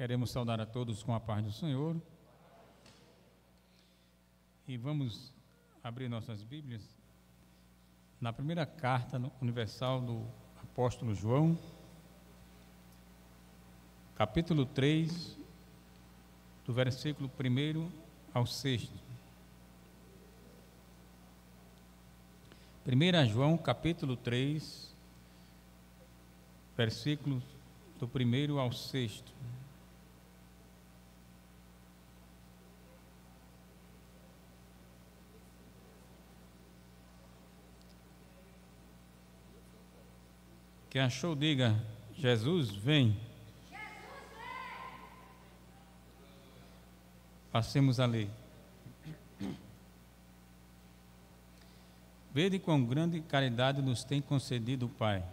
Queremos saudar a todos com a paz do Senhor. E vamos abrir nossas Bíblias na primeira carta universal do apóstolo João, capítulo 3, do versículo 1 ao 6. 1 João, capítulo 3, versículos do 1 ao 6. Quem achou, diga: Jesus vem. Jesus vem. Passemos a ler. Vede quão grande caridade nos tem concedido o Pai,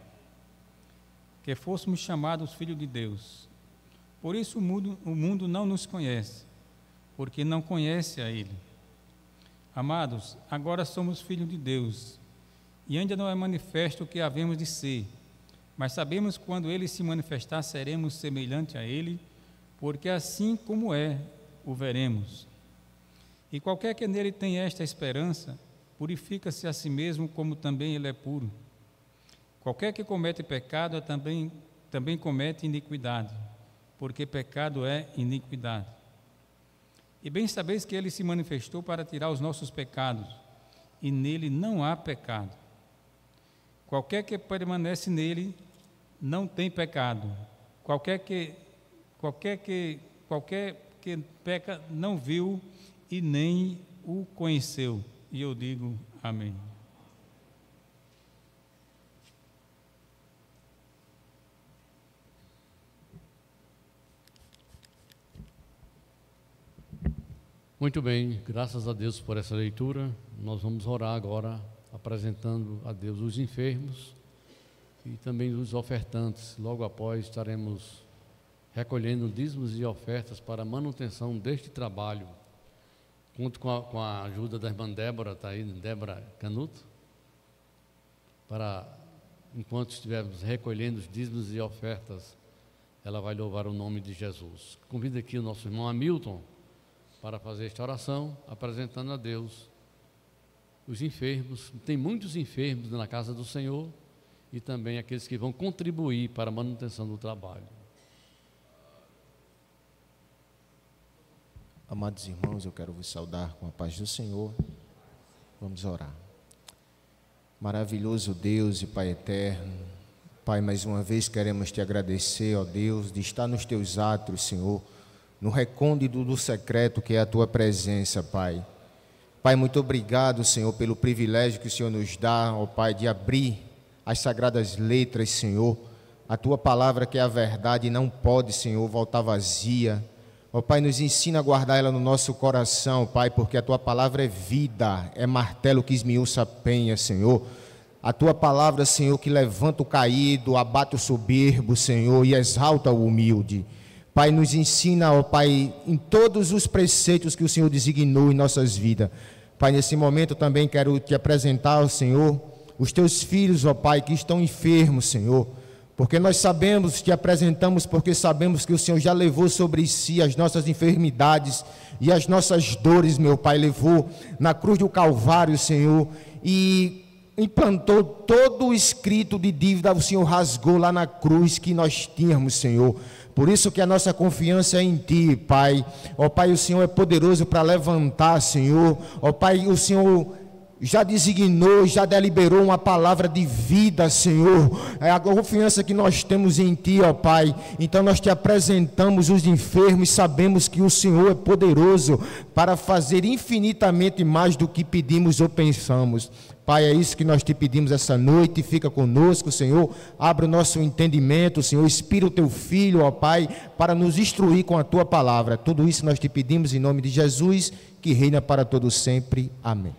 que fôssemos chamados filhos de Deus. Por isso o mundo não nos conhece, porque não conhece a Ele. Amados, agora somos filhos de Deus, e ainda não é manifesto o que havemos de ser, mas sabemos que quando Ele se manifestar, seremos semelhantes a Ele, porque assim como é, o veremos. E qualquer que nele tenha esta esperança, purifica-se a si mesmo, como também Ele é puro. Qualquer que comete pecado também comete iniquidade, porque pecado é iniquidade. E bem sabeis que Ele se manifestou para tirar os nossos pecados, e nele não há pecado. Qualquer que permanece nele não tem pecado. Qualquer que peca não viu e nem o conheceu. E eu digo amém. Muito bem, graças a Deus por essa leitura. Nós vamos orar agora, apresentando a Deus os enfermos e também os ofertantes. Logo após estaremos recolhendo dízimos e ofertas para a manutenção deste trabalho. Conto com a ajuda da irmã Débora, está aí, Débora Canuto, para, enquanto estivermos recolhendo os dízimos e ofertas, ela vai louvar o nome de Jesus. Convido aqui o nosso irmão Hamilton para fazer esta oração, apresentando a Deus os enfermos. Tem muitos enfermos na casa do Senhor e também aqueles que vão contribuir para a manutenção do trabalho. Amados irmãos, eu quero vos saudar com a paz do Senhor. Vamos orar. Maravilhoso Deus e Pai eterno, Pai, mais uma vez queremos te agradecer, ó Deus, de estar nos teus átrios, Senhor, no recôndito do secreto que é a tua presença, Pai. Pai, muito obrigado, Senhor, pelo privilégio que o Senhor nos dá, ó Pai, de abrir as sagradas letras, Senhor. A tua palavra que é a verdade não pode, Senhor, voltar vazia. Ó Pai, nos ensina a guardar ela no nosso coração, Pai, porque a tua palavra é vida, é martelo que esmiuça a penha, Senhor. A tua palavra, Senhor, que levanta o caído, abate o soberbo, Senhor, e exalta o humilde. Pai, nos ensina, ó Pai, em todos os preceitos que o Senhor designou em nossas vidas. Pai, nesse momento também quero te apresentar, Senhor, os teus filhos, ó Pai, que estão enfermos, Senhor. Porque nós sabemos, te apresentamos, porque sabemos que o Senhor já levou sobre si as nossas enfermidades e as nossas dores, meu Pai, levou na cruz do Calvário, Senhor, e implantou todo o escrito de dívida, o Senhor rasgou lá na cruz que nós tínhamos, Senhor. Por isso que a nossa confiança é em Ti, Pai. Ó Pai, o Senhor é poderoso para levantar, Senhor. Ó Pai, o Senhor já designou, já deliberou uma palavra de vida, Senhor. É a confiança que nós temos em Ti, ó Pai. Então nós te apresentamos os enfermos e sabemos que o Senhor é poderoso para fazer infinitamente mais do que pedimos ou pensamos. Pai, é isso que nós te pedimos essa noite. Fica conosco, Senhor. Abre o nosso entendimento, Senhor. Inspira o teu Filho, ó Pai, para nos instruir com a tua palavra. Tudo isso nós te pedimos em nome de Jesus, que reina para todos sempre. Amém.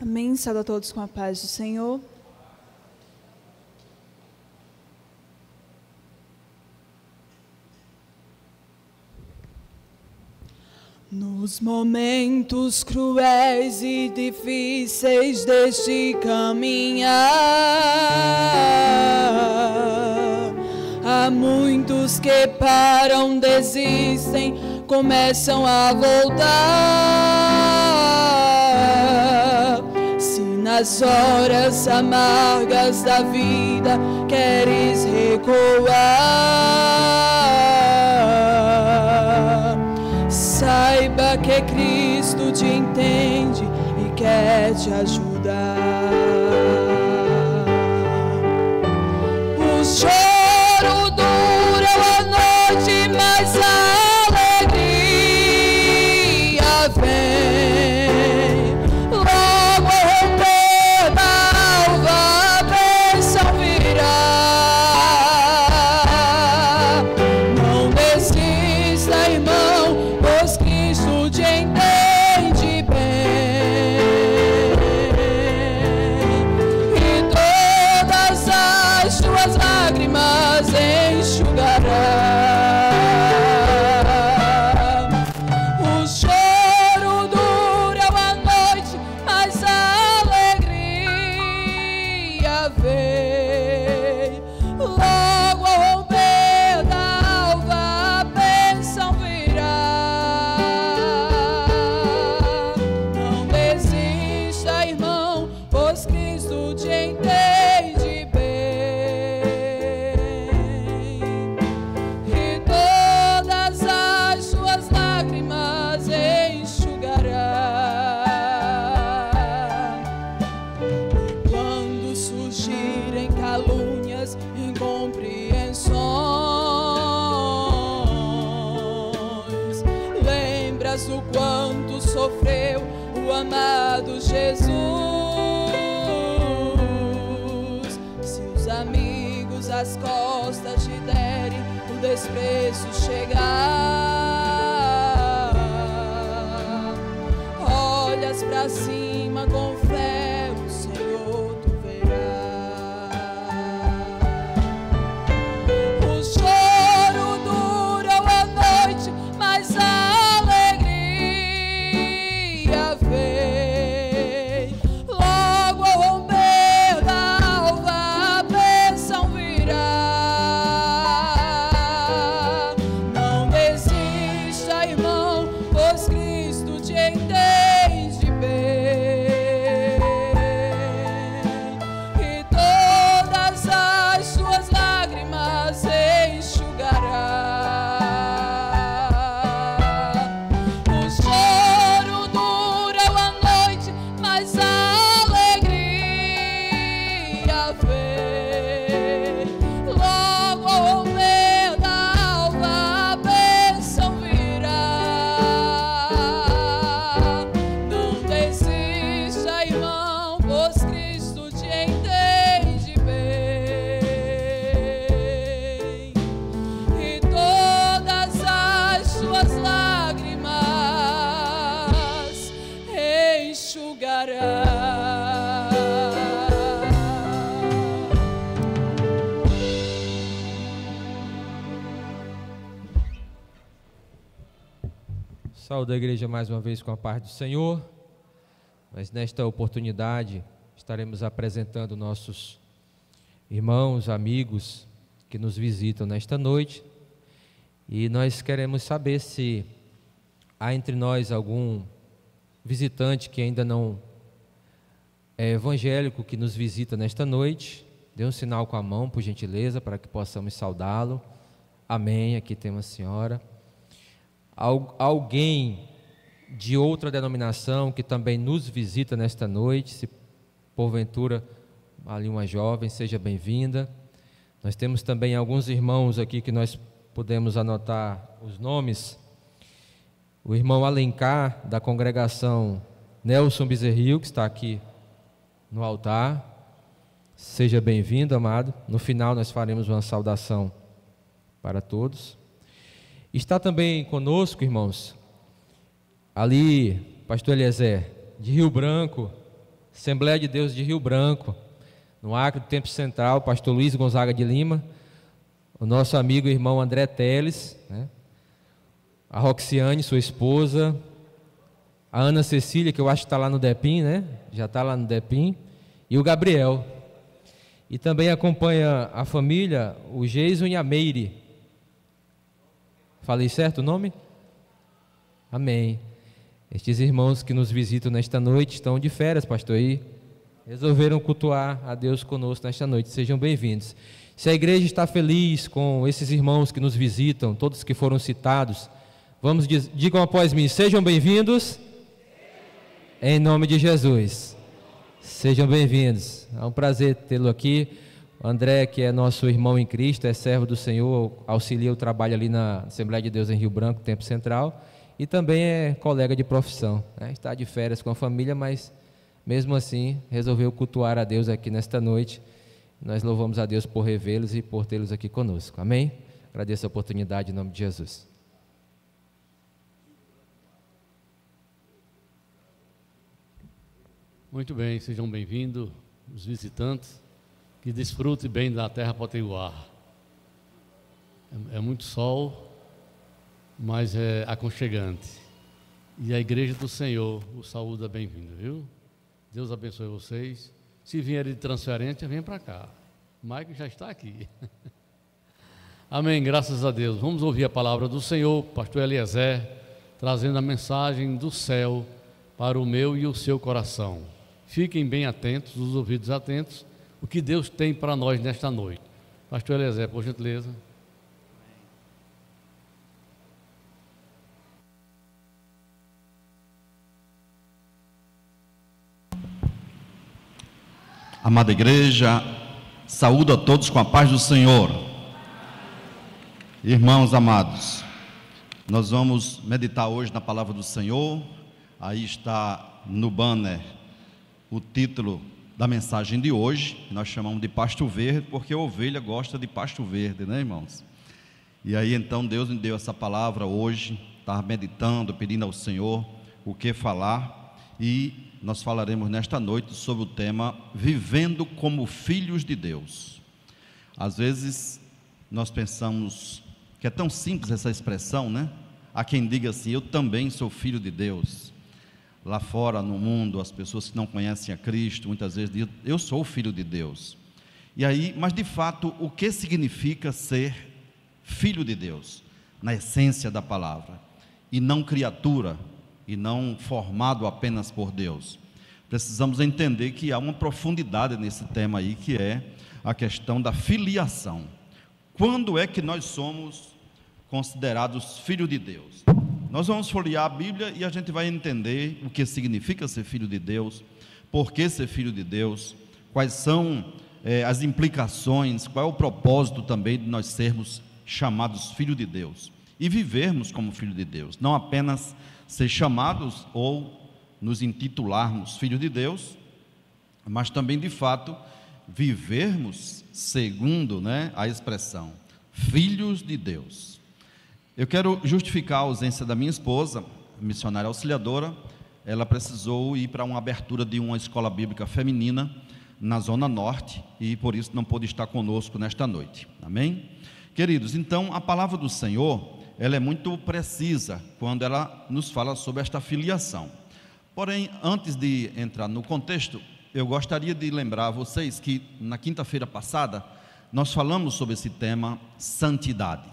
Amém. Saúde a todos com a paz do Senhor. Nos momentos cruéis e difíceis deste caminhar, há muitos que param, desistem, começam a voltar. Se nas horas amargas da vida queres recuar, saiba que Cristo te entende e quer te ajudar. O choro dura a noite, mas a alegria vem. Logo ao romper da alva, a bênção virá. Não desista, irmão, pois Cristo te entende bem, e todas as tuas lágrimas enxugará. O choro dura a noite, mas a alegria vem. Logo ao romper da alva, a bênção virá. Não desista, irmão, pois Cristo te entende bem, e todas as suas lágrimas enxugará. Quando surgirem calúnias, incompreensões, lembras o quanto sofreu o amado Jesus. Se os amigos às costas te derem, o desprezo chegar, olhas pra cima com fé, o Senhor tu verás. O choro dura a noite, mas a alegria vem. Logo ao romper da alva, a bênção virá. Não desista, irmão, pois Cristo te entende bem, e todas as suas lágrimas enxugará. O choro dura a noite, mas a alegria vem. Logo ao romper da alva, a bênção virá. Não desista, irmão, pois Cristo te entende bem, e todas as suas lágrimas enxugará. Saúdo a igreja mais uma vez com a paz do Senhor. Mas nesta oportunidade estaremos apresentando nossos irmãos, amigos que nos visitam nesta noite. E nós queremos saber se há entre nós algum visitante que ainda não é evangélico que nos visita nesta noite. Dê um sinal com a mão, por gentileza, para que possamos saudá-lo. Amém. Aqui tem uma senhora. Alguém de outra denominação que também nos visita nesta noite, se porventura ali uma jovem, seja bem-vinda. Nós temos também alguns irmãos aqui que nós podemos anotar os nomes. O irmão Alencar, da congregação Nelson Bezerril, que está aqui no altar. Seja bem-vindo, amado. No final nós faremos uma saudação para todos. Está também conosco, irmãos, ali, pastor Eliezer, de Rio Branco, Assembleia de Deus de Rio Branco, no Acre do Tempo Central, pastor Luiz Gonzaga de Lima, o nosso amigo e irmão André Teles, né? A Roxiane, sua esposa, a Ana Cecília, que eu acho que está lá no DEPIM, né? Já está lá no DEPIM, e o Gabriel. E também acompanha a família, o Geison e a Meire. Falei certo o nome? Amém. Estes irmãos que nos visitam nesta noite estão de férias, pastor, e resolveram cultuar a Deus conosco nesta noite. Sejam bem-vindos. Se a igreja está feliz com esses irmãos que nos visitam, todos que foram citados, digam após mim, sejam bem-vindos, em nome de Jesus. Sejam bem-vindos. É um prazer tê-lo aqui. O André, que é nosso irmão em Cristo, é servo do Senhor, auxilia o trabalho ali na Assembleia de Deus em Rio Branco, Tempo Central, e também é colega de profissão, né? Está de férias com a família, mas mesmo assim resolveu cultuar a Deus aqui nesta noite. Nós louvamos a Deus por revê-los e por tê-los aqui conosco. Amém? Agradeço a oportunidade em nome de Jesus. Muito bem, sejam bem-vindos os visitantes, que desfrutem bem da terra potiguar. É muito sol, mas é aconchegante. E a igreja do Senhor o saúda bem-vindo, viu? Deus abençoe vocês. Se vierem de transferência, venham para cá. O Mike já está aqui. Amém, graças a Deus. Vamos ouvir a palavra do Senhor, pastor Eliezer, trazendo a mensagem do céu para o meu e o seu coração. Fiquem bem atentos, os ouvidos atentos, o que Deus tem para nós nesta noite. Pastor Eliezer, por gentileza. Amada igreja, saúdo a todos com a paz do Senhor. Irmãos amados, nós vamos meditar hoje na palavra do Senhor. Aí está no banner o título da mensagem de hoje. Nós chamamos de pasto verde, porque a ovelha gosta de pasto verde, né, irmãos? E aí então Deus me deu essa palavra hoje, estava meditando, pedindo ao Senhor o que falar, e nós falaremos nesta noite sobre o tema Vivendo como Filhos de Deus. Às vezes nós pensamos que é tão simples essa expressão, né? Há quem diga assim, eu também sou filho de Deus. Lá fora no mundo, as pessoas que não conhecem a Cristo, muitas vezes dizem, eu sou filho de Deus. E aí, mas de fato, o que significa ser filho de Deus? Na essência da palavra, e não criatura, e não formado apenas por Deus. Precisamos entender que há uma profundidade nesse tema aí, que é a questão da filiação. Quando é que nós somos considerados filhos de Deus? Nós vamos folhear a Bíblia e a gente vai entender o que significa ser filho de Deus, por que ser filho de Deus, quais são as implicações, qual é o propósito também de nós sermos chamados filho de Deus e vivermos como filho de Deus, não apenas ser chamados ou nos intitularmos filhos de Deus, mas também de fato vivermos segundo, né, a expressão filhos de Deus. Eu quero justificar a ausência da minha esposa, missionária auxiliadora. Ela precisou ir para uma abertura de uma escola bíblica feminina na Zona Norte e por isso não pôde estar conosco nesta noite. Amém? Queridos, então a palavra do Senhor, ela é muito precisa quando ela nos fala sobre esta filiação. Porém, antes de entrar no contexto, eu gostaria de lembrar a vocês que na quinta-feira passada nós falamos sobre esse tema santidade.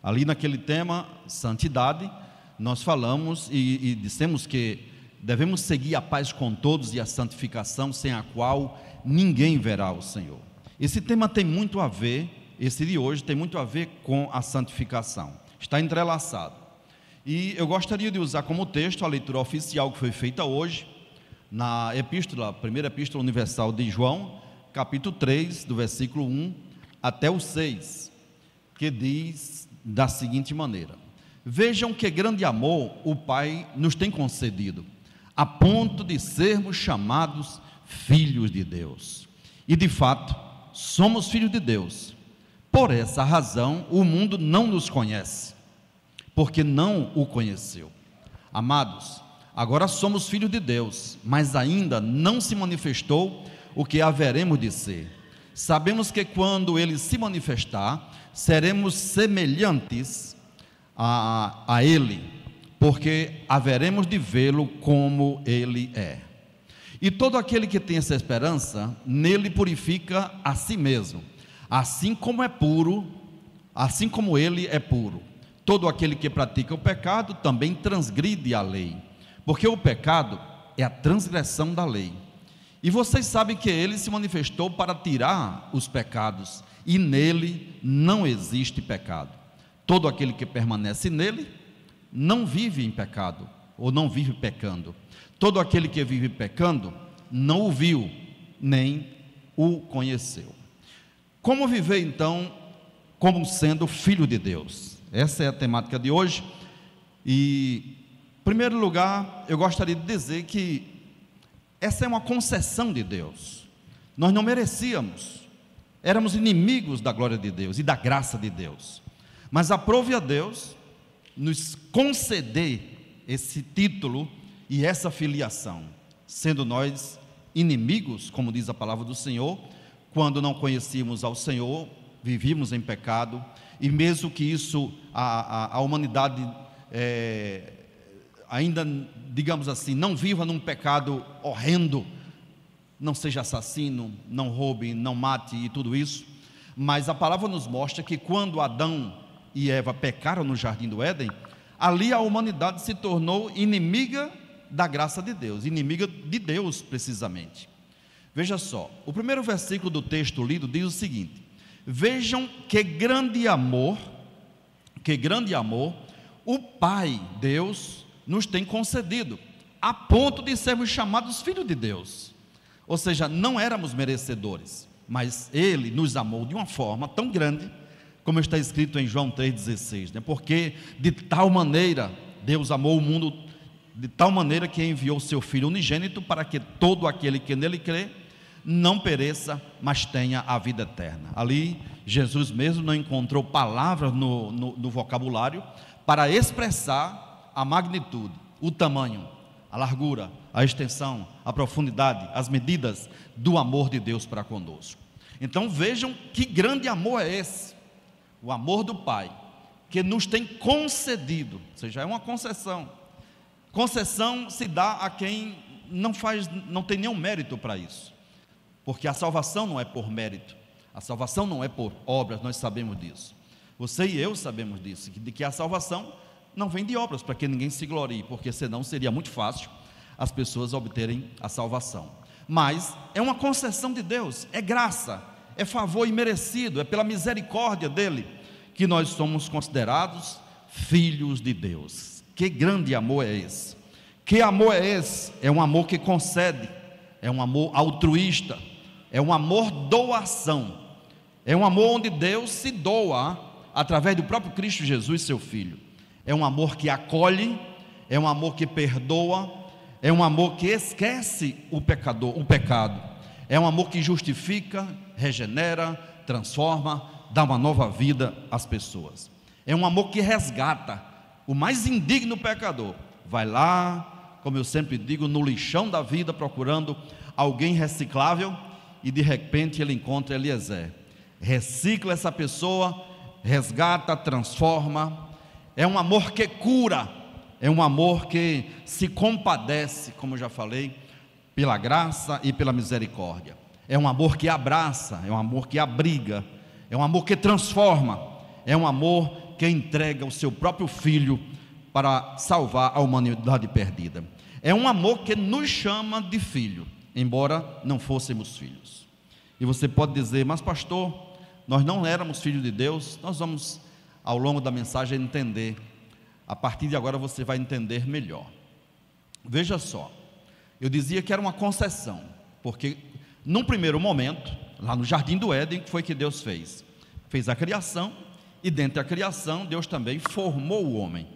Ali naquele tema, santidade, nós falamos e dissemos que devemos seguir a paz com todos e a santificação, sem a qual ninguém verá o Senhor. Esse tema tem muito a ver, esse de hoje tem muito a ver com a santificação, está entrelaçado. E eu gostaria de usar como texto a leitura oficial que foi feita hoje, na epístola, primeira epístola universal de João, capítulo 3, do versículo 1 até o 6, que diz da seguinte maneira: vejam que grande amor o Pai nos tem concedido, a ponto de sermos chamados filhos de Deus. E de fato, somos filhos de Deus. Por essa razão, o mundo não nos conhece, porque não o conheceu. Amados, agora somos filhos de Deus, mas ainda não se manifestou o que haveremos de ser. Sabemos que quando Ele se manifestar, seremos semelhantes a Ele, porque haveremos de vê-lo como ele é. E todo aquele que tem essa esperança, nele purifica a si mesmo, assim como é puro, assim como ele é puro. Todo aquele que pratica o pecado também transgride a lei, porque o pecado é a transgressão da lei. E vocês sabem que ele se manifestou para tirar os pecados, e nele não existe pecado. Todo aquele que permanece nele não vive em pecado, ou não vive pecando. Todo aquele que vive pecando não o viu, nem o conheceu. Como viver então como sendo filho de Deus? Essa é a temática de hoje. E, em primeiro lugar, eu gostaria de dizer que essa é uma concessão de Deus. Nós não merecíamos, éramos inimigos da glória de Deus e da graça de Deus, mas aprove a Deus nos conceder esse título e essa filiação, sendo nós inimigos, como diz a palavra do Senhor. Quando não conhecíamos ao Senhor, vivíamos em pecado, e mesmo que isso, a humanidade ainda, digamos assim, não viva num pecado horrendo, não seja assassino, não roube, não mate e tudo isso, mas a palavra nos mostra que quando Adão e Eva pecaram no jardim do Éden, ali a humanidade se tornou inimiga da graça de Deus, inimiga de Deus precisamente. Veja só, o primeiro versículo do texto lido diz o seguinte: vejam que grande amor o Pai, Deus, nos tem concedido, a ponto de sermos chamados filhos de Deus. Ou seja, não éramos merecedores, mas Ele nos amou de uma forma tão grande, como está escrito em João 3,16, porque de tal maneira Deus amou o mundo, de tal maneira que enviou seu Filho unigênito, para que todo aquele que nele crê não pereça, mas tenha a vida eterna. Ali Jesus mesmo não encontrou palavras no vocabulário para expressar a magnitude, o tamanho, a largura, a extensão, a profundidade, as medidas do amor de Deus para conosco. Então vejam que grande amor é esse, o amor do Pai, que nos tem concedido, ou seja, é uma concessão. Concessão se dá a quem não tem nenhum mérito para isso, porque a salvação não é por mérito, a salvação não é por obras, nós sabemos disso. Você e eu sabemos disso, de que a salvação não vem de obras, para que ninguém se glorie, porque senão seria muito fácil as pessoas obterem a salvação. Mas é uma concessão de Deus, é graça, é favor imerecido, é pela misericórdia dele que nós somos considerados filhos de Deus. Que grande amor é esse? Que amor é esse? É um amor que concede, é um amor altruísta, é um amor doação, é um amor onde Deus se doa através do próprio Cristo Jesus, seu Filho. É um amor que acolhe, é um amor que perdoa, é um amor que esquece o pecado, é um amor que justifica, regenera, transforma, dá uma nova vida às pessoas. É um amor que resgata o mais indigno pecador, vai lá, como eu sempre digo, no lixão da vida, procurando alguém reciclável, e de repente ele encontra Eliezer, recicla essa pessoa, resgata, transforma. É um amor que cura, é um amor que se compadece, como eu já falei, pela graça e pela misericórdia. É um amor que abraça, é um amor que abriga, é um amor que transforma, é um amor que entrega o seu próprio Filho para salvar a humanidade perdida. É um amor que nos chama de filho, embora não fôssemos filhos. E você pode dizer: mas pastor, nós não éramos filhos de Deus. Nós vamos, ao longo da mensagem, entender. A partir de agora você vai entender melhor. Veja só, eu dizia que era uma concessão, porque num primeiro momento, lá no jardim do Éden, que foi que Deus fez? Fez a criação, e dentro da criação Deus também formou o homem.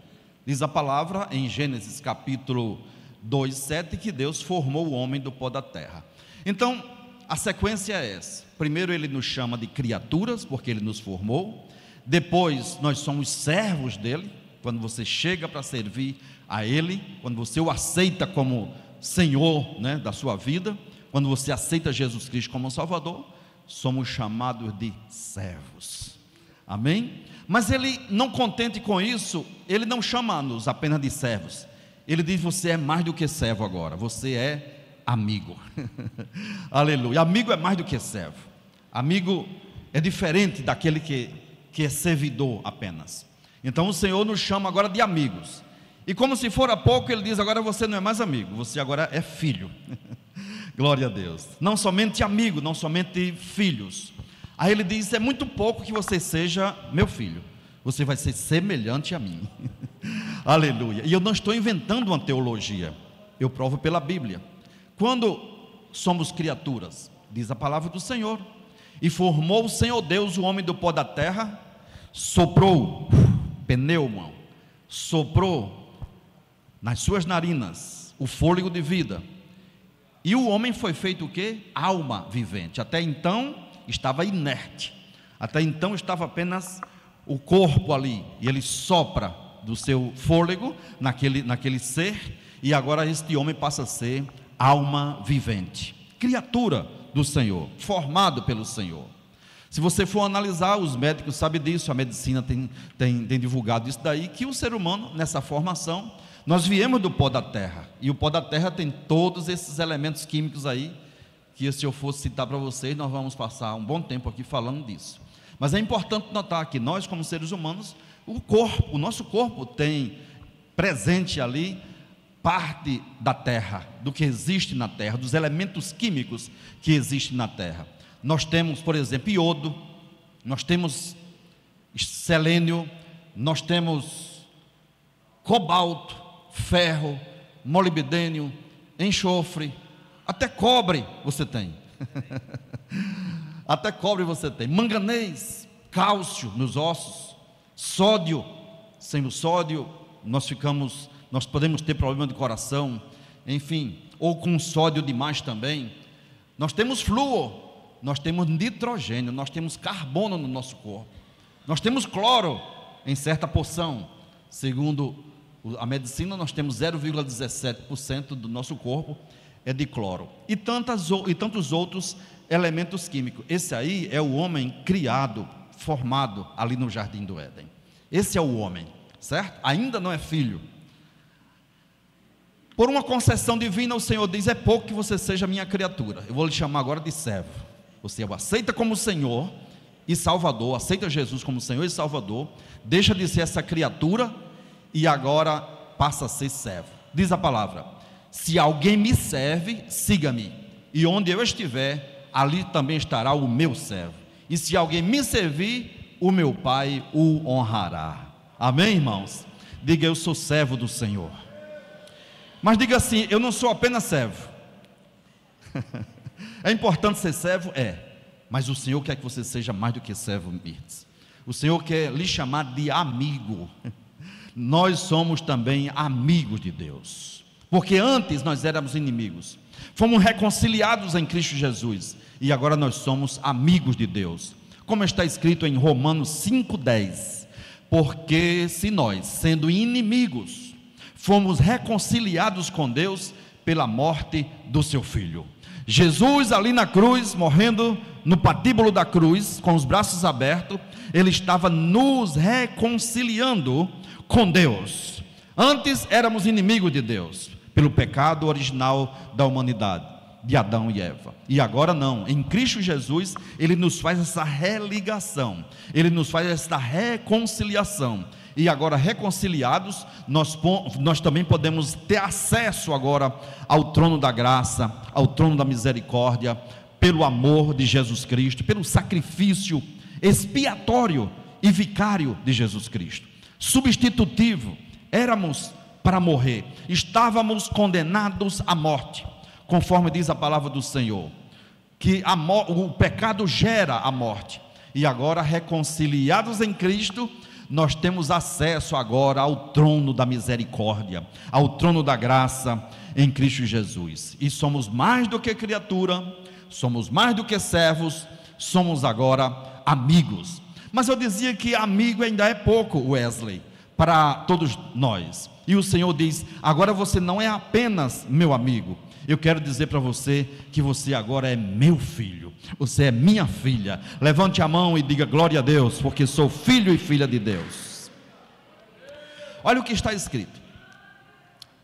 Diz a palavra em Gênesis capítulo 2:7 que Deus formou o homem do pó da terra. Então a sequência é essa: primeiro ele nos chama de criaturas, porque ele nos formou. Depois nós somos servos dele, quando você chega para servir a ele, quando você o aceita como Senhor, da sua vida, quando você aceita Jesus Cristo como Salvador, somos chamados de servos. Amém? Mas ele, não contente com isso, ele não chama-nos apenas de servos. Ele diz: você é mais do que servo agora, você é amigo. Aleluia. Amigo é mais do que servo. Amigo é diferente daquele que é servidor apenas. Então o Senhor nos chama agora de amigos. E como se for a pouco, ele diz: agora você não é mais amigo, você agora é filho. Glória a Deus. Não somente amigo, não somente filhos. Aí ele diz: é muito pouco que você seja meu filho, você vai ser semelhante a mim. Aleluia. E eu não estou inventando uma teologia, eu provo pela Bíblia. Quando somos criaturas, diz a palavra do Senhor: e formou o Senhor Deus o homem do pó da terra, soprou, pneuma, soprou nas suas narinas o fôlego de vida, e o homem foi feito o quê? Alma vivente. Até então estava inerte, até então estava apenas o corpo ali, e ele sopra do seu fôlego naquele ser, e agora este homem passa a ser alma vivente, criatura do Senhor, formado pelo Senhor. Se você for analisar, os médicos sabem disso, a medicina tem divulgado isso daí, que o ser humano, nessa formação, nós viemos do pó da terra, e o pó da terra tem todos esses elementos químicos aí, que se eu fosse citar para vocês, nós vamos passar um bom tempo aqui falando disso. Mas é importante notar que nós, como seres humanos, o nosso corpo tem presente ali parte da terra, do que existe na terra, dos elementos químicos que existem na terra. Nós temos, por exemplo, iodo, nós temos selênio, nós temos cobalto, ferro, molibdênio, enxofre, até cobre você tem. Até cobre você tem, manganês, cálcio nos ossos, sódio. Sem o sódio nós podemos ter problema de coração, enfim, ou com sódio demais também. Nós temos flúor, nós temos nitrogênio, nós temos carbono no nosso corpo, nós temos cloro em certa porção. Segundo a medicina, nós temos 0,17% do nosso corpo é de cloro, e tantos outros elementos químicos. Esse aí é o homem criado, formado ali no jardim do Éden. Esse é o homem, certo? Ainda não é filho. Por uma concessão divina, o Senhor diz: é pouco que você seja minha criatura, eu vou lhe chamar agora de servo. Você o aceita como Senhor e Salvador, aceita Jesus como Senhor e Salvador, deixa de ser essa criatura e agora passa a ser servo. Diz a palavra: se alguém me serve, siga-me, e onde eu estiver, ali também estará o meu servo, e se alguém me servir, o meu Pai o honrará. Amém, irmãos? Diga: eu sou servo do Senhor. Mas diga assim: eu não sou apenas servo. É importante ser servo? Mas o Senhor quer que você seja mais do que servo, Mirtz. O Senhor quer lhe chamar de amigo. Nós somos também amigos de Deus, porque antes nós éramos inimigos, fomos reconciliados em Cristo Jesus, e agora nós somos amigos de Deus, como está escrito em Romanos 5,10: porque se nós, sendo inimigos, fomos reconciliados com Deus pela morte do seu Filho. Jesus ali na cruz, morrendo no patíbulo da cruz, com os braços abertos, ele estava nos reconciliando com Deus. Antes éramos inimigos de Deus, pelo pecado original da humanidade, de Adão e Eva, e agora não, em Cristo Jesus, ele nos faz essa religação, ele nos faz essa reconciliação, e agora reconciliados, nós também podemos ter acesso agora ao trono da graça, ao trono da misericórdia, pelo amor de Jesus Cristo, pelo sacrifício expiatório e vicário de Jesus Cristo, substitutivo. Éramos para morrer, estávamos condenados à morte, conforme diz a palavra do Senhor, que o pecado gera a morte, e agora reconciliados em Cristo, nós temos acesso agora ao trono da misericórdia, ao trono da graça em Cristo Jesus, e somos mais do que criatura, somos mais do que servos, somos agora amigos. Mas eu dizia que amigo ainda é pouco, Wesley, para todos nós. E o Senhor diz: agora você não é apenas meu amigo, eu quero dizer para você que você agora é meu filho, você é minha filha. Levante a mão e diga glória a Deus, porque sou filho e filha de Deus. Olha o que está escrito: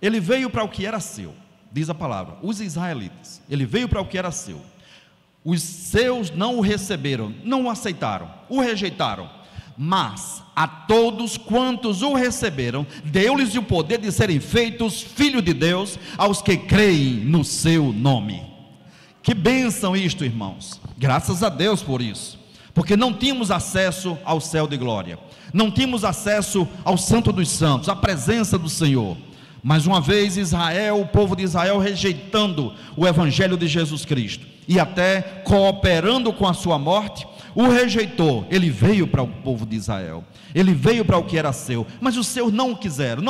ele veio para o que era seu, diz a palavra, os israelitas, ele veio para o que era seu, os seus não o receberam, não o aceitaram, o rejeitaram, mas a todos quantos o receberam, deu-lhes o poder de serem feitos filhos de Deus, aos que creem no seu nome. Que bênção isto, irmãos, graças a Deus por isso, porque não tínhamos acesso ao céu de glória, não tínhamos acesso ao santo dos santos, à presença do Senhor. Mais uma vez Israel, o povo de Israel rejeitando o evangelho de Jesus Cristo, e até cooperando com a sua morte, o rejeitou. Ele veio para o povo de Israel, ele veio para o que era seu, mas os seus não o quiseram,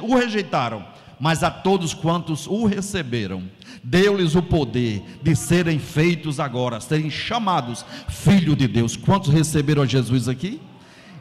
o rejeitaram. Mas a todos quantos o receberam, deu-lhes o poder de serem feitos agora, serem chamados filho de Deus. Quantos receberam a Jesus aqui?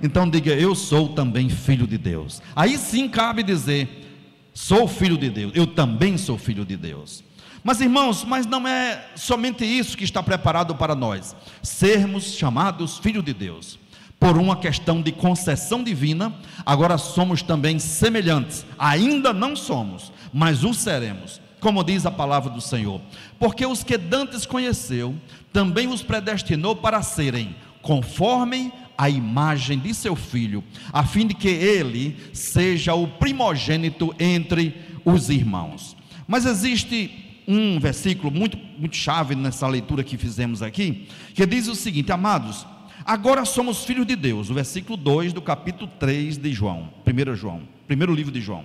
Então diga: eu sou também filho de Deus. Aí sim cabe dizer: sou filho de Deus, eu também sou filho de Deus. Mas irmãos, mas não é somente isso que está preparado para nós, sermos chamados filho de Deus. Por uma questão de concessão divina, agora somos também semelhantes. Ainda não somos, mas o seremos, como diz a palavra do Senhor. Porque os que dantes conheceu, também os predestinou para serem conforme a imagem de seu Filho, a fim de que ele seja o primogênito entre os irmãos. Mas existe um versículo muito chave nessa leitura que fizemos aqui, que diz o seguinte: amados, agora somos filhos de Deus. O versículo 2 do capítulo 3 de João, primeiro livro de João.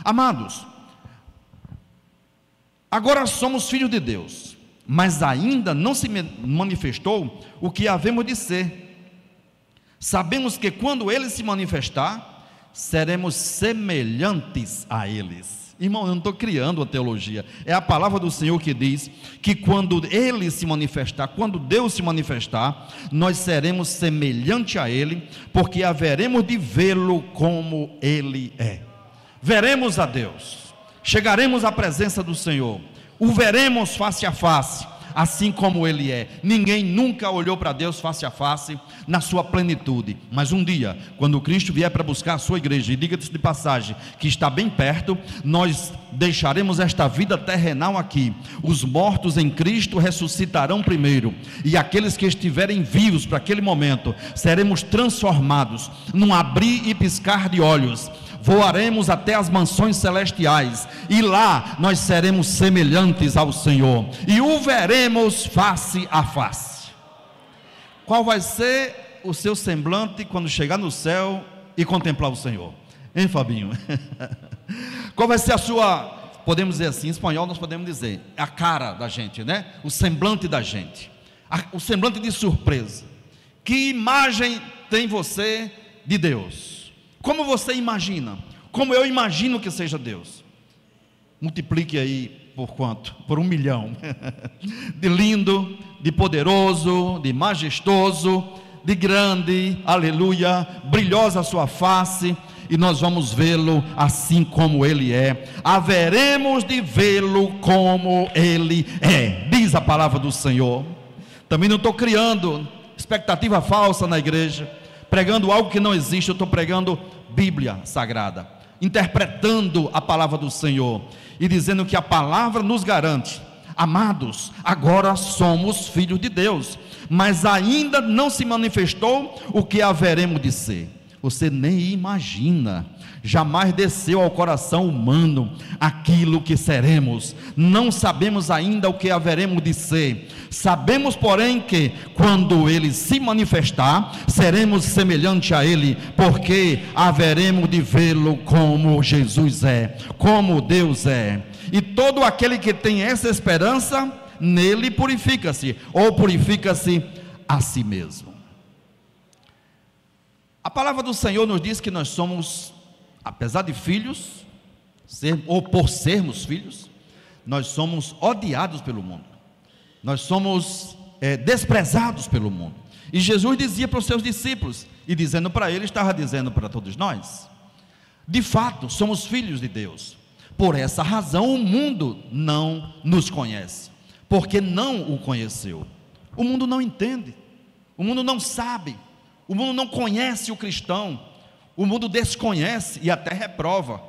Amados, agora somos filhos de Deus, mas ainda não se manifestou o que havemos de ser. Sabemos que quando ele se manifestar, seremos semelhantes a eles. Irmão, eu não estou criando a teologia, é a palavra do Senhor que diz que quando ele se manifestar, quando Deus se manifestar, nós seremos semelhante a ele, porque haveremos de vê-lo como ele é. Veremos a Deus, chegaremos à presença do Senhor, o veremos face a face, assim como ele é. Ninguém nunca olhou para Deus face a face na sua plenitude, mas um dia, quando Cristo vier para buscar a sua igreja, e diga-se de passagem que está bem perto, nós deixaremos esta vida terrenal aqui. Os mortos em Cristo ressuscitarão primeiro, e aqueles que estiverem vivos para aquele momento, seremos transformados num abrir e piscar de olhos. Voaremos até as mansões celestiais, e lá nós seremos semelhantes ao Senhor, e o veremos face a face. Qual vai ser o seu semblante quando chegar no céu e contemplar o Senhor? Hein, Fabinho? Qual vai ser a sua, podemos dizer assim, em espanhol nós podemos dizer, a cara da gente, né? O semblante da gente, o semblante de surpresa. Que imagem tem você de Deus? Como você imagina? Como eu imagino que seja Deus? Multiplique aí por quanto? Por 1 milhão. De lindo, de poderoso, de majestoso, de grande, aleluia, brilhosa a sua face, e nós vamos vê-lo assim como ele é. Haveremos de vê-lo como ele é, diz a palavra do Senhor. Também não estou criando expectativa falsa na igreja, pregando algo que não existe. Eu estou pregando Bíblia Sagrada, interpretando a palavra do Senhor e dizendo que a palavra nos garante: amados, agora somos filhos de Deus, mas ainda não se manifestou o que haveremos de ser. Você nem imagina, jamais desceu ao coração humano aquilo que seremos. Não sabemos ainda o que haveremos de ser. Sabemos, porém, que quando ele se manifestar, seremos semelhante a ele, porque haveremos de vê-lo como Jesus é, como Deus é. E todo aquele que tem essa esperança, nele purifica-se, ou purifica-se a si mesmo. A palavra do Senhor nos diz que nós somos, apesar de filhos, ou por sermos filhos, nós somos odiados pelo mundo, nós somos desprezados pelo mundo. E Jesus dizia para os seus discípulos, e dizendo para ele, estava dizendo para todos nós: De fato, somos filhos de Deus. Por essa razão, o mundo não nos conhece, porque não o conheceu. O mundo não entende, o mundo não sabe, o mundo não conhece o cristão, o mundo desconhece e até reprova,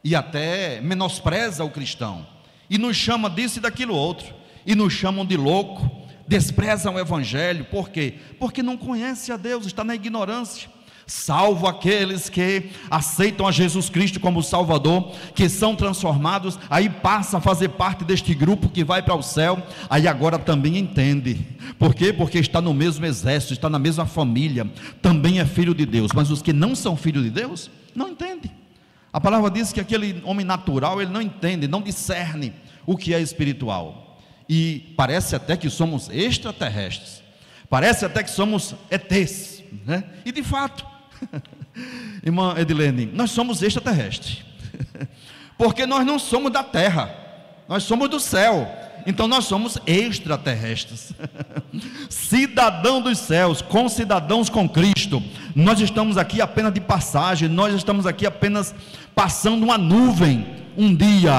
e até menospreza o cristão, e nos chama disso e daquilo outro, e nos chamam de louco, desprezam o evangelho. Por quê? Porque não conhece a Deus, está na ignorância. Salvo aqueles que aceitam a Jesus Cristo como Salvador, que são transformados, aí passa a fazer parte deste grupo que vai para o céu, aí agora também entende. Por quê? Porque está no mesmo exército, está na mesma família, também é filho de Deus. Mas os que não são filhos de Deus, não entendem. A palavra diz que aquele homem natural, ele não entende, não discerne o que é espiritual, e parece até que somos extraterrestres, parece até que somos ETs, né? E de fato, irmã Edilene, nós somos extraterrestres, porque nós não somos da terra, nós somos do céu, então nós somos extraterrestres, cidadão dos céus, concidadãos com Cristo. Nós estamos aqui apenas de passagem, nós estamos aqui apenas passando uma nuvem. Um dia,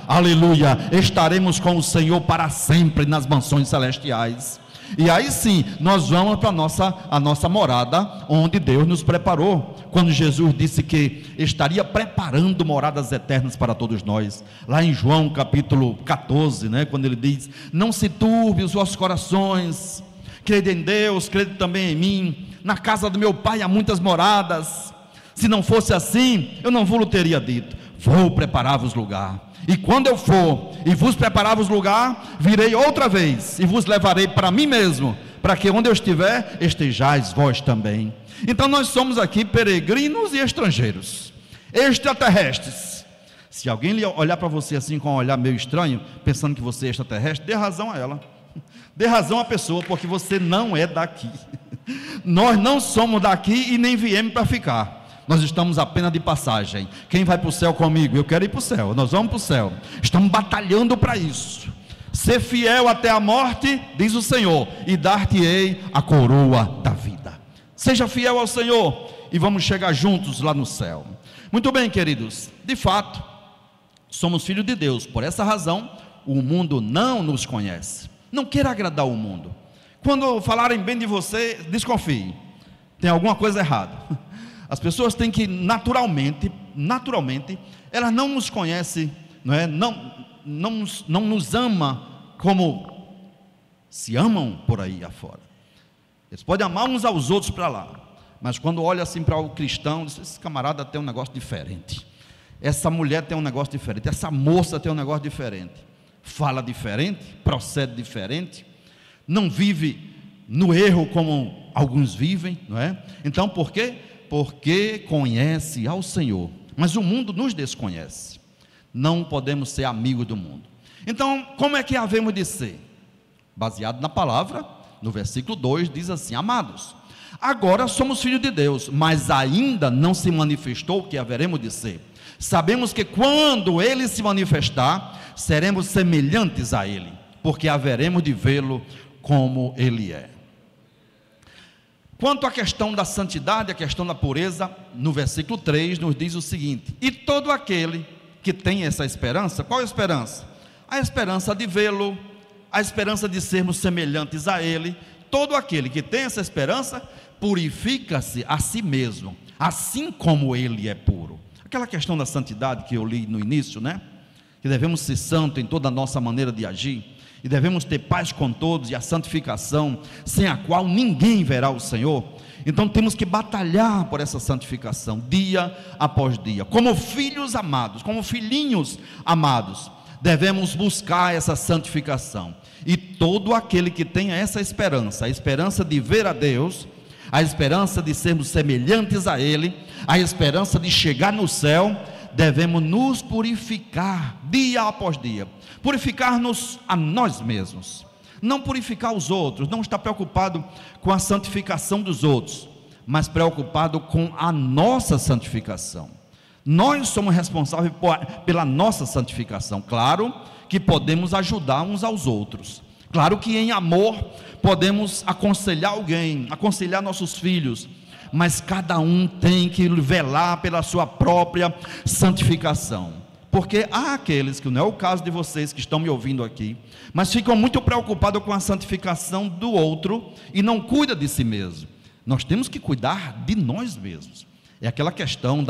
aleluia, estaremos com o Senhor para sempre nas mansões celestiais. E aí sim, nós vamos para a nossa morada, onde Deus nos preparou, quando Jesus disse que estaria preparando moradas eternas para todos nós, lá em João capítulo 14, né, quando ele diz: não se turbe os vossos corações, crede em Deus, crede também em mim, na casa do meu Pai há muitas moradas, se não fosse assim, eu não vos teria dito, vou preparar-vos lugar. E quando eu for e vos preparar-vos lugar, virei outra vez e vos levarei para mim mesmo, para que onde eu estiver, estejais vós também. Então nós somos aqui peregrinos e estrangeiros, extraterrestres. Se alguém olhar para você assim com um olhar meio estranho, pensando que você é extraterrestre, dê razão a ela, dê razão à pessoa, porque você não é daqui. Nós não somos daqui e nem viemos para ficar. Nós estamos apenas de passagem. Quem vai para o céu comigo? Eu quero ir para o céu, nós vamos para o céu. Estamos batalhando para isso. Ser fiel até a morte, diz o Senhor, e dar-te-ei a coroa da vida. Seja fiel ao Senhor e vamos chegar juntos lá no céu. Muito bem, queridos, de fato, somos filhos de Deus. Por essa razão, o mundo não nos conhece. Não queira agradar o mundo. Quando falarem bem de você, desconfie, tem alguma coisa errada. As pessoas têm que naturalmente, elas não nos conhecem, não é? Não nos ama como se amam por aí afora. Eles podem amar uns aos outros para lá, mas quando olha assim para o cristão, diz: esse camarada tem um negócio diferente, essa mulher tem um negócio diferente, essa moça tem um negócio diferente, fala diferente, procede diferente, não vive no erro como alguns vivem, não é? Então por quê? Porque conhece ao Senhor, mas o mundo nos desconhece. Não podemos ser amigos do mundo. Então, como é que havemos de ser? Baseado na palavra, no versículo 2 diz assim: amados, agora somos filhos de Deus, mas ainda não se manifestou o que haveremos de ser. Sabemos que quando Ele se manifestar, seremos semelhantes a Ele, porque haveremos de vê-lo como Ele é. Quanto à questão da santidade, a questão da pureza, no versículo 3 nos diz o seguinte: e todo aquele que tem essa esperança, qual é a esperança? A esperança de vê-lo, a esperança de sermos semelhantes a Ele. Todo aquele que tem essa esperança, purifica-se a si mesmo, assim como Ele é puro. Aquela questão da santidade que eu li no início, né? Que devemos ser santos em toda a nossa maneira de agir, e devemos ter paz com todos, e a santificação, sem a qual ninguém verá o Senhor. Então temos que batalhar por essa santificação, dia após dia, como filhos amados, como filhinhos amados, devemos buscar essa santificação. E todo aquele que tenha essa esperança, a esperança de ver a Deus, a esperança de sermos semelhantes a Ele, a esperança de chegar no céu, devemos nos purificar dia após dia, purificar-nos a nós mesmos, não purificar os outros, não estar preocupado com a santificação dos outros, mas preocupado com a nossa santificação. Nós somos responsáveis pela nossa santificação. Claro que podemos ajudar uns aos outros, claro que em amor podemos aconselhar alguém, aconselhar nossos filhos, mas cada um tem que velar pela sua própria santificação. Porque há aqueles, que não é o caso de vocês que estão me ouvindo aqui, mas ficam muito preocupados com a santificação do outro e não cuidam de si mesmo. Nós temos que cuidar de nós mesmos. É aquela questão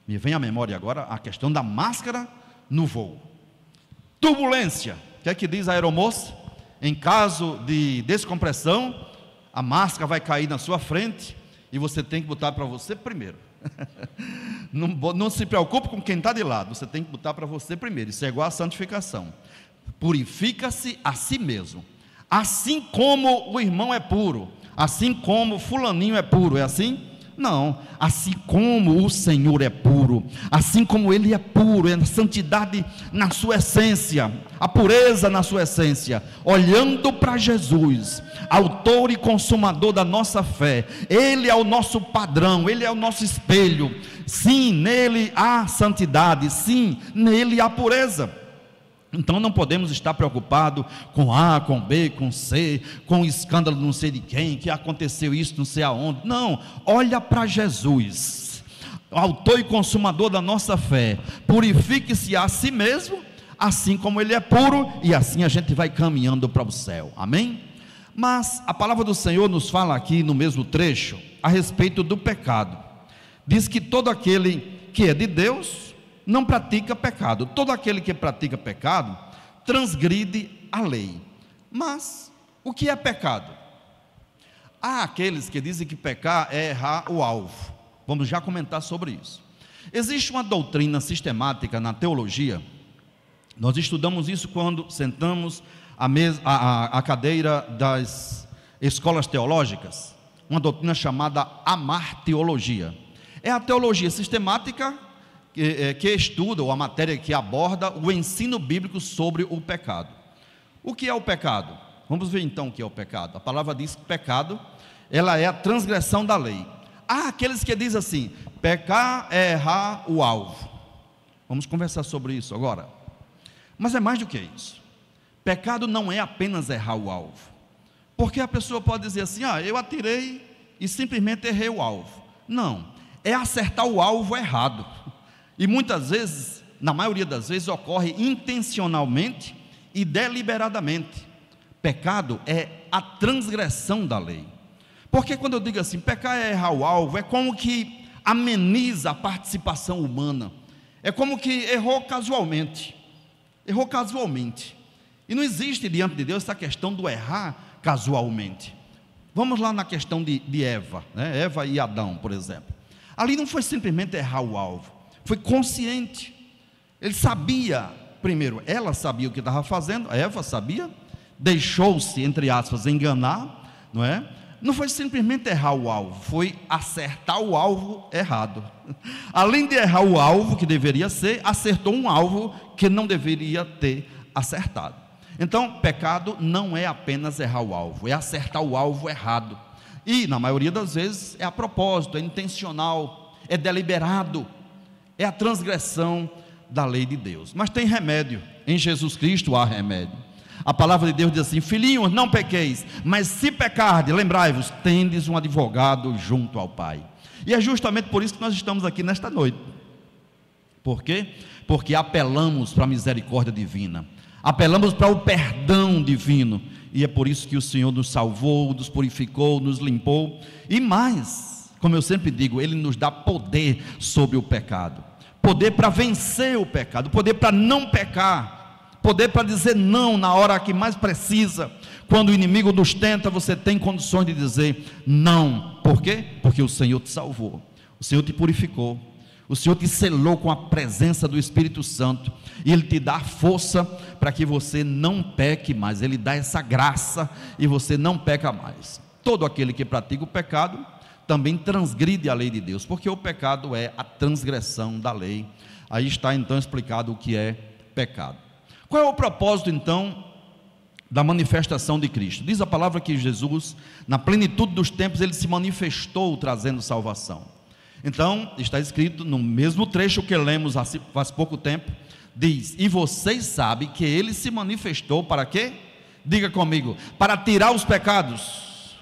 me vem à memória agora, a questão da máscara no voo. Turbulência, o que é que diz a aeromoça? Em caso de descompressão, a máscara vai cair na sua frente e você tem que botar para você primeiro. Não se preocupe com quem está de lado, você tem que botar para você primeiro. Isso é igual a santificação. Purifica-se a si mesmo, assim como o irmão é puro, assim como fulaninho é puro, é assim? Não, assim como o Senhor é puro, assim como Ele é puro, é a santidade na sua essência, a pureza na sua essência, olhando para Jesus, autor e consumador da nossa fé. Ele é o nosso padrão, Ele é o nosso espelho. Sim, nele há santidade, sim, nele há pureza. Então não podemos estar preocupados com A, com B, com C, com o escândalo não sei de quem, que aconteceu isso não sei aonde. Não, olha para Jesus, autor e consumador da nossa fé. Purifique-se a si mesmo, assim como Ele é puro, e assim a gente vai caminhando para o céu, amém? Mas a palavra do Senhor nos fala aqui no mesmo trecho, a respeito do pecado. Diz que todo aquele que é de Deus não pratica pecado. Todo aquele que pratica pecado transgride a lei. Mas o que é pecado? Há aqueles que dizem que pecar é errar o alvo. Vamos já comentar sobre isso. Existe uma doutrina sistemática na teologia. Nós estudamos isso quando sentamos à cadeira das escolas teológicas. Uma doutrina chamada amarteologia. É a teologia sistemática que estuda, ou a matéria que aborda o ensino bíblico sobre o pecado. O que é o pecado? Vamos ver então o que é o pecado. A palavra diz que pecado, ela é a transgressão da lei. Há aqueles que dizem assim, pecar é errar o alvo. Vamos conversar sobre isso agora. Mas é mais do que isso. Pecado não é apenas errar o alvo. Porque a pessoa pode dizer assim, eu atirei e simplesmente errei o alvo. Não, é acertar o alvo errado. E muitas vezes, na maioria das vezes, ocorre intencionalmente e deliberadamente. Pecado é a transgressão da lei. Porque quando eu digo assim, pecar é errar o alvo, é como que ameniza a participação humana. É como que errou casualmente. Errou casualmente. E não existe diante de Deus essa questão do errar casualmente. Vamos lá na questão de Eva, né? Eva e Adão, por exemplo. Ali não foi simplesmente errar o alvo. Foi consciente. Ele sabia, primeiro, ela sabia o que estava fazendo, a Eva sabia, deixou-se, entre aspas, enganar, não é? Não foi simplesmente errar o alvo, foi acertar o alvo errado. Além de errar o alvo que deveria ser, acertou um alvo que não deveria ter acertado. Então, pecado não é apenas errar o alvo, é acertar o alvo errado. E, na maioria das vezes, é a propósito, é intencional, é deliberado. É a transgressão da lei de Deus. Mas tem remédio, em Jesus Cristo há remédio. A palavra de Deus diz assim, filhinhos, não pequeis, mas se pecardes, lembrai-vos, tendes um advogado junto ao Pai. E é justamente por isso que nós estamos aqui nesta noite. Por quê? Porque apelamos para a misericórdia divina, apelamos para o perdão divino, e é por isso que o Senhor nos salvou, nos purificou, nos limpou, e mais, como eu sempre digo, Ele nos dá poder sobre o pecado, poder para vencer o pecado, poder para não pecar, poder para dizer não na hora que mais precisa. Quando o inimigo nos tenta, você tem condições de dizer não. Por quê? Porque o Senhor te salvou, o Senhor te purificou, o Senhor te selou com a presença do Espírito Santo, e Ele te dá força para que você não peque mais. Ele dá essa graça e você não peca mais. Todo aquele que pratica o pecado também transgride a lei de Deus, porque o pecado é a transgressão da lei. Aí está então explicado o que é pecado. Qual é o propósito então da manifestação de Cristo? Diz a palavra que Jesus, na plenitude dos tempos, Ele se manifestou trazendo salvação. Então está escrito no mesmo trecho que lemos faz pouco tempo, diz, e vocês sabem que Ele se manifestou para quê? Diga comigo, para tirar os pecados.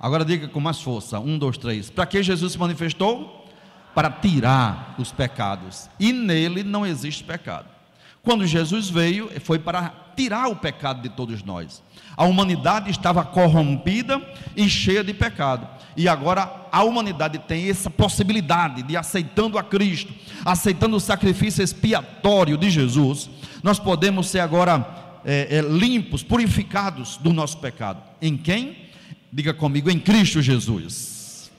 Agora diga com mais força, 1, 2, 3. Para que Jesus se manifestou? Para tirar os pecados, e nele não existe pecado. Quando Jesus veio, foi para tirar o pecado de todos nós. A humanidade estava corrompida e cheia de pecado, e agora a humanidade tem essa possibilidade de, aceitando a Cristo, aceitando o sacrifício expiatório de Jesus, nós podemos ser agora limpos, purificados do nosso pecado. Em quem? Diga comigo, em Cristo Jesus.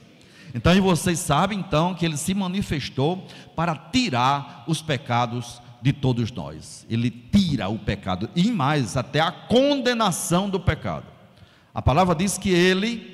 Então, e vocês sabem então que ele se manifestou para tirar os pecados de todos nós. Ele tira o pecado, e mais, até a condenação do pecado. A palavra diz que ele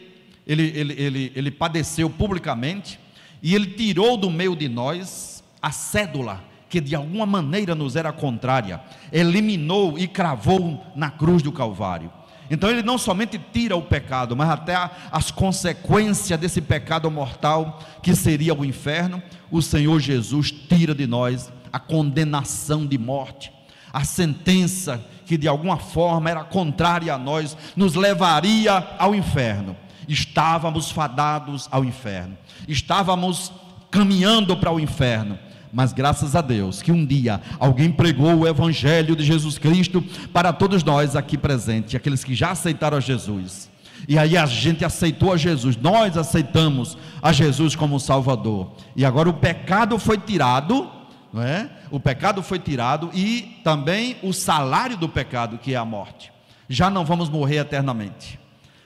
padeceu publicamente, e ele tirou do meio de nós a cédula que de alguma maneira nos era contrária, eliminou e cravou na cruz do Calvário. Então ele não somente tira o pecado, mas até as consequências desse pecado mortal, que seria o inferno. O Senhor Jesus tira de nós a condenação de morte, a sentença que de alguma forma era contrária a nós, nos levaria ao inferno. Estávamos fadados ao inferno, estávamos caminhando para o inferno, mas graças a Deus que um dia alguém pregou o Evangelho de Jesus Cristo para todos nós aqui presentes, aqueles que já aceitaram a Jesus. E aí a gente aceitou a Jesus, nós aceitamos a Jesus como Salvador, e agora o pecado foi tirado, não é? O pecado foi tirado, e também o salário do pecado, que é a morte. Já não vamos morrer eternamente.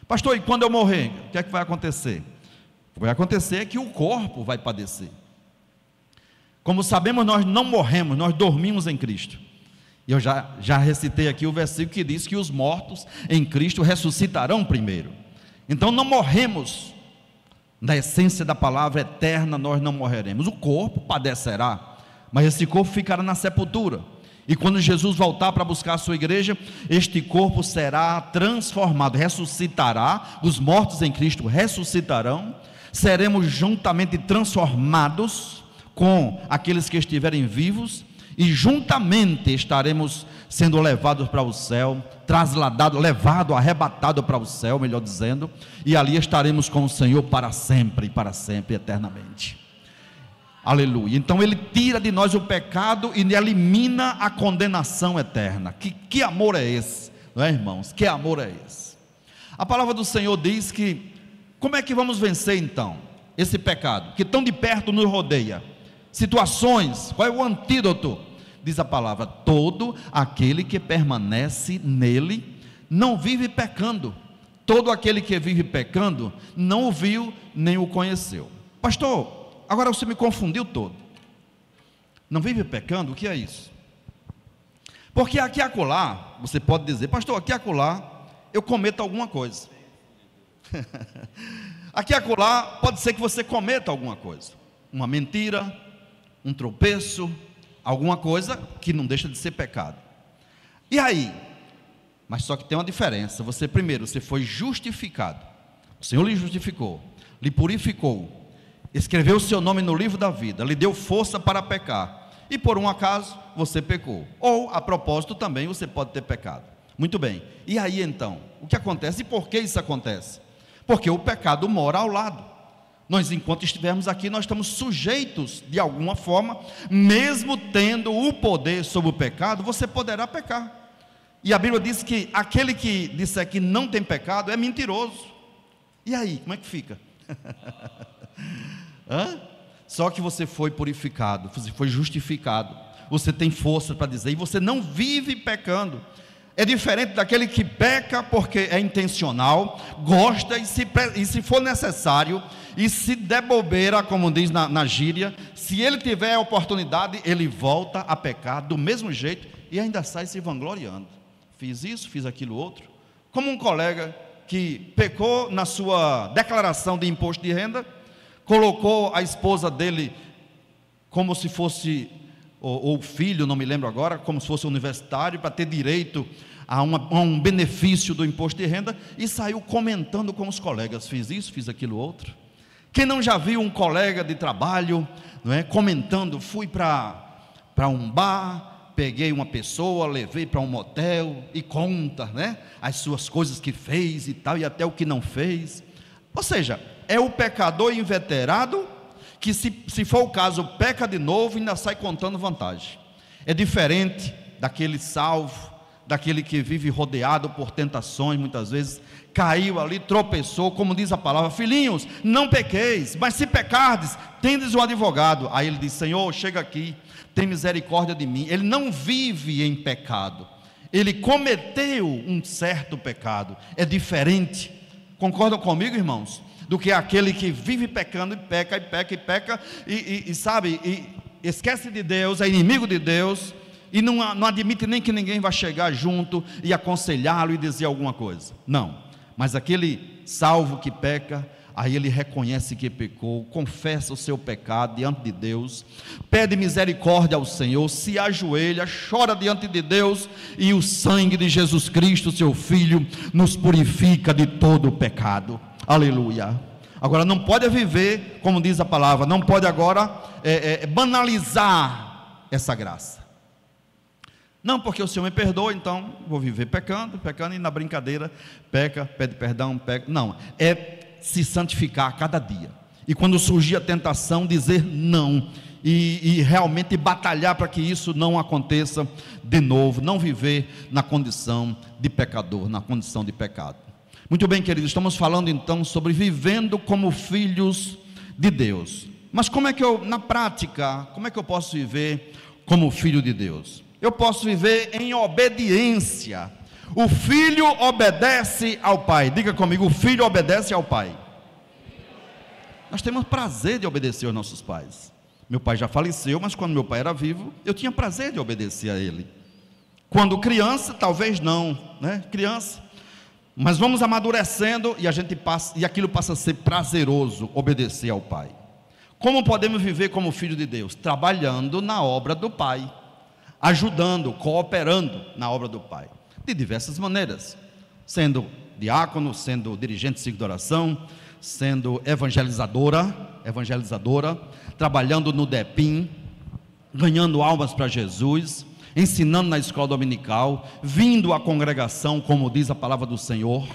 Pastor, e quando eu morrer, o que é que vai acontecer? Vai acontecer que o corpo vai padecer. Como sabemos, nós não morremos, nós dormimos em Cristo. E eu já recitei aqui o versículo que diz que os mortos em Cristo ressuscitarão primeiro. Então não morremos, na essência da palavra eterna, nós não morreremos. O corpo padecerá, mas esse corpo ficará na sepultura. E quando Jesus voltar para buscar a sua igreja, este corpo será transformado, ressuscitará, os mortos em Cristo ressuscitarão, seremos juntamente transformados com aqueles que estiverem vivos, e juntamente estaremos sendo levados para o céu, trasladados, levados, arrebatados para o céu, melhor dizendo, e ali estaremos com o Senhor para sempre, eternamente. Aleluia. Então ele tira de nós o pecado e elimina a condenação eterna. Que amor é esse, não é, irmãos? Que amor é esse? A palavra do Senhor diz que, como é que vamos vencer então esse pecado que tão de perto nos rodeia? Situações, qual é o antídoto? Diz a palavra: todo aquele que permanece nele não vive pecando. Todo aquele que vive pecando não o viu nem o conheceu. Pastor, agora você me confundiu todo. Não vive pecando, o que é isso? Porque aqui e acolá, você pode dizer: pastor, aqui e acolá eu cometo alguma coisa. Aqui e acolá pode ser que você cometa alguma coisa, uma mentira, um tropeço, alguma coisa que não deixa de ser pecado. E aí? Mas só que tem uma diferença. Você foi justificado. O Senhor lhe justificou, lhe purificou, escreveu o seu nome no livro da vida, lhe deu força para pecar, e por um acaso você pecou, ou a propósito também você pode ter pecado. Muito bem, e aí então, o que acontece? E por que isso acontece? Porque o pecado mora ao lado. Nós, enquanto estivermos aqui, nós estamos sujeitos de alguma forma, mesmo tendo o poder sobre o pecado, você poderá pecar. E a Bíblia diz que aquele que disser que não tem pecado é mentiroso. E aí, como é que fica? Só que você foi purificado, você foi justificado, você tem força para dizer, e você não vive pecando. É diferente daquele que peca porque é intencional, gosta, e se for necessário, e se der bobeira, como diz na gíria, se ele tiver a oportunidade, ele volta a pecar do mesmo jeito, e ainda sai se vangloriando. Fiz isso, fiz aquilo outro. Como um colega que pecou na sua declaração de imposto de renda, colocou a esposa dele como se fosse, ou o filho, não me lembro agora, como se fosse universitário, para ter direito a um benefício do imposto de renda, e saiu comentando com os colegas: fiz isso, fiz aquilo outro. Quem não já viu um colega de trabalho, não é, comentando: fui para um bar, peguei uma pessoa, levei para um motel, e conta, né, as suas coisas que fez e tal, e até o que não fez. Ou seja, é o pecador inveterado que, se for o caso, peca de novo e ainda sai contando vantagem. É diferente daquele salvo, daquele que vive rodeado por tentações, muitas vezes caiu ali, tropeçou, como diz a palavra: filhinhos, não pequeis, mas se pecardes, tendes um advogado. Aí ele diz: Senhor, chega aqui, tem misericórdia de mim. Ele não vive em pecado, ele cometeu um certo pecado. É diferente, concordam comigo, irmãos, do que aquele que vive pecando, e peca, e peca, e peca, e esquece de Deus, é inimigo de Deus, e não admite nem que ninguém vai chegar junto e aconselhá-lo e dizer alguma coisa. Não, mas aquele salvo que peca, aí ele reconhece que pecou, confessa o seu pecado diante de Deus, pede misericórdia ao Senhor, se ajoelha, chora diante de Deus, e o sangue de Jesus Cristo, seu Filho, nos purifica de todo o pecado. Aleluia. Agora não pode viver, como diz a palavra, não pode agora banalizar essa graça. Não, porque o Senhor me perdoa, então vou viver pecando, e na brincadeira peca, pede perdão, peca. Não, é se santificar a cada dia, e quando surgir a tentação, dizer não, e realmente batalhar para que isso não aconteça de novo, não viver na condição de pecador, na condição de pecado. Muito bem, queridos, estamos falando então sobre vivendo como filhos de Deus. Mas como é que na prática, como é que eu posso viver como filho de Deus? Eu posso viver em obediência. O filho obedece ao pai. Diga comigo: o filho obedece ao pai. Nós temos prazer de obedecer aos nossos pais. Meu pai já faleceu, mas quando meu pai era vivo, eu tinha prazer de obedecer a ele. Quando criança, talvez não, né? Criança. Mas vamos amadurecendo e aquilo passa a ser prazeroso, obedecer ao pai. Como podemos viver como filho de Deus? Trabalhando na obra do pai, ajudando, cooperando na obra do pai, de diversas maneiras, sendo diácono, sendo dirigente de ciclo de oração, sendo evangelizadora, trabalhando no DEPIM, ganhando almas para Jesus, ensinando na escola dominical, vindo à congregação, como diz a palavra do Senhor,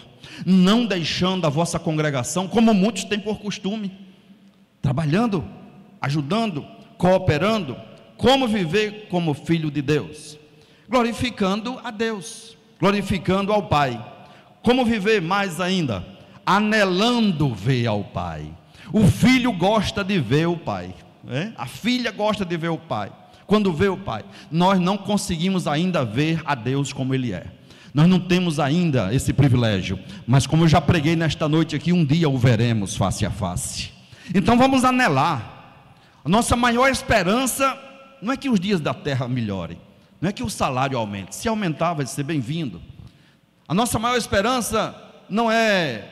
não deixando a vossa congregação, como muitos têm por costume, trabalhando, ajudando, cooperando. Como viver como filho de Deus? Glorificando a Deus, glorificando ao Pai. Como viver mais ainda? Anelando ver ao Pai. O filho gosta de ver o Pai, a filha gosta de ver o Pai. Quando vê o Pai, nós não conseguimos ainda ver a Deus como Ele é. Nós não temos ainda esse privilégio, mas como eu já preguei nesta noite aqui, um dia o veremos face a face. Então vamos anelar. A nossa maior esperança não é que os dias da terra melhorem, não é que o salário aumente. Se aumentar, vai ser bem-vindo. A nossa maior esperança não é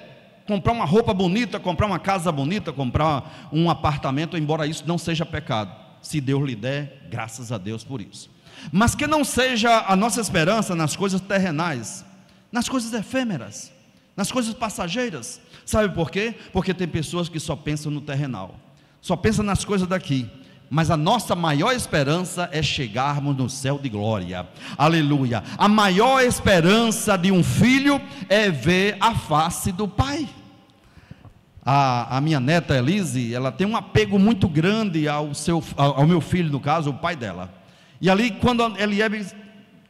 comprar uma roupa bonita, comprar uma casa bonita, comprar um apartamento, embora isso não seja pecado. Se Deus lhe der, graças a Deus por isso. Mas que não seja a nossa esperança nas coisas terrenais, nas coisas efêmeras, nas coisas passageiras. Sabe por quê? Porque tem pessoas que só pensam no terrenal, só pensam nas coisas daqui. Mas a nossa maior esperança é chegarmos no céu de glória. Aleluia. A maior esperança de um filho é ver a face do pai. A minha neta Elise, ela tem um apego muito grande ao meu filho, no caso, o pai dela. E ali, quando a Eliebe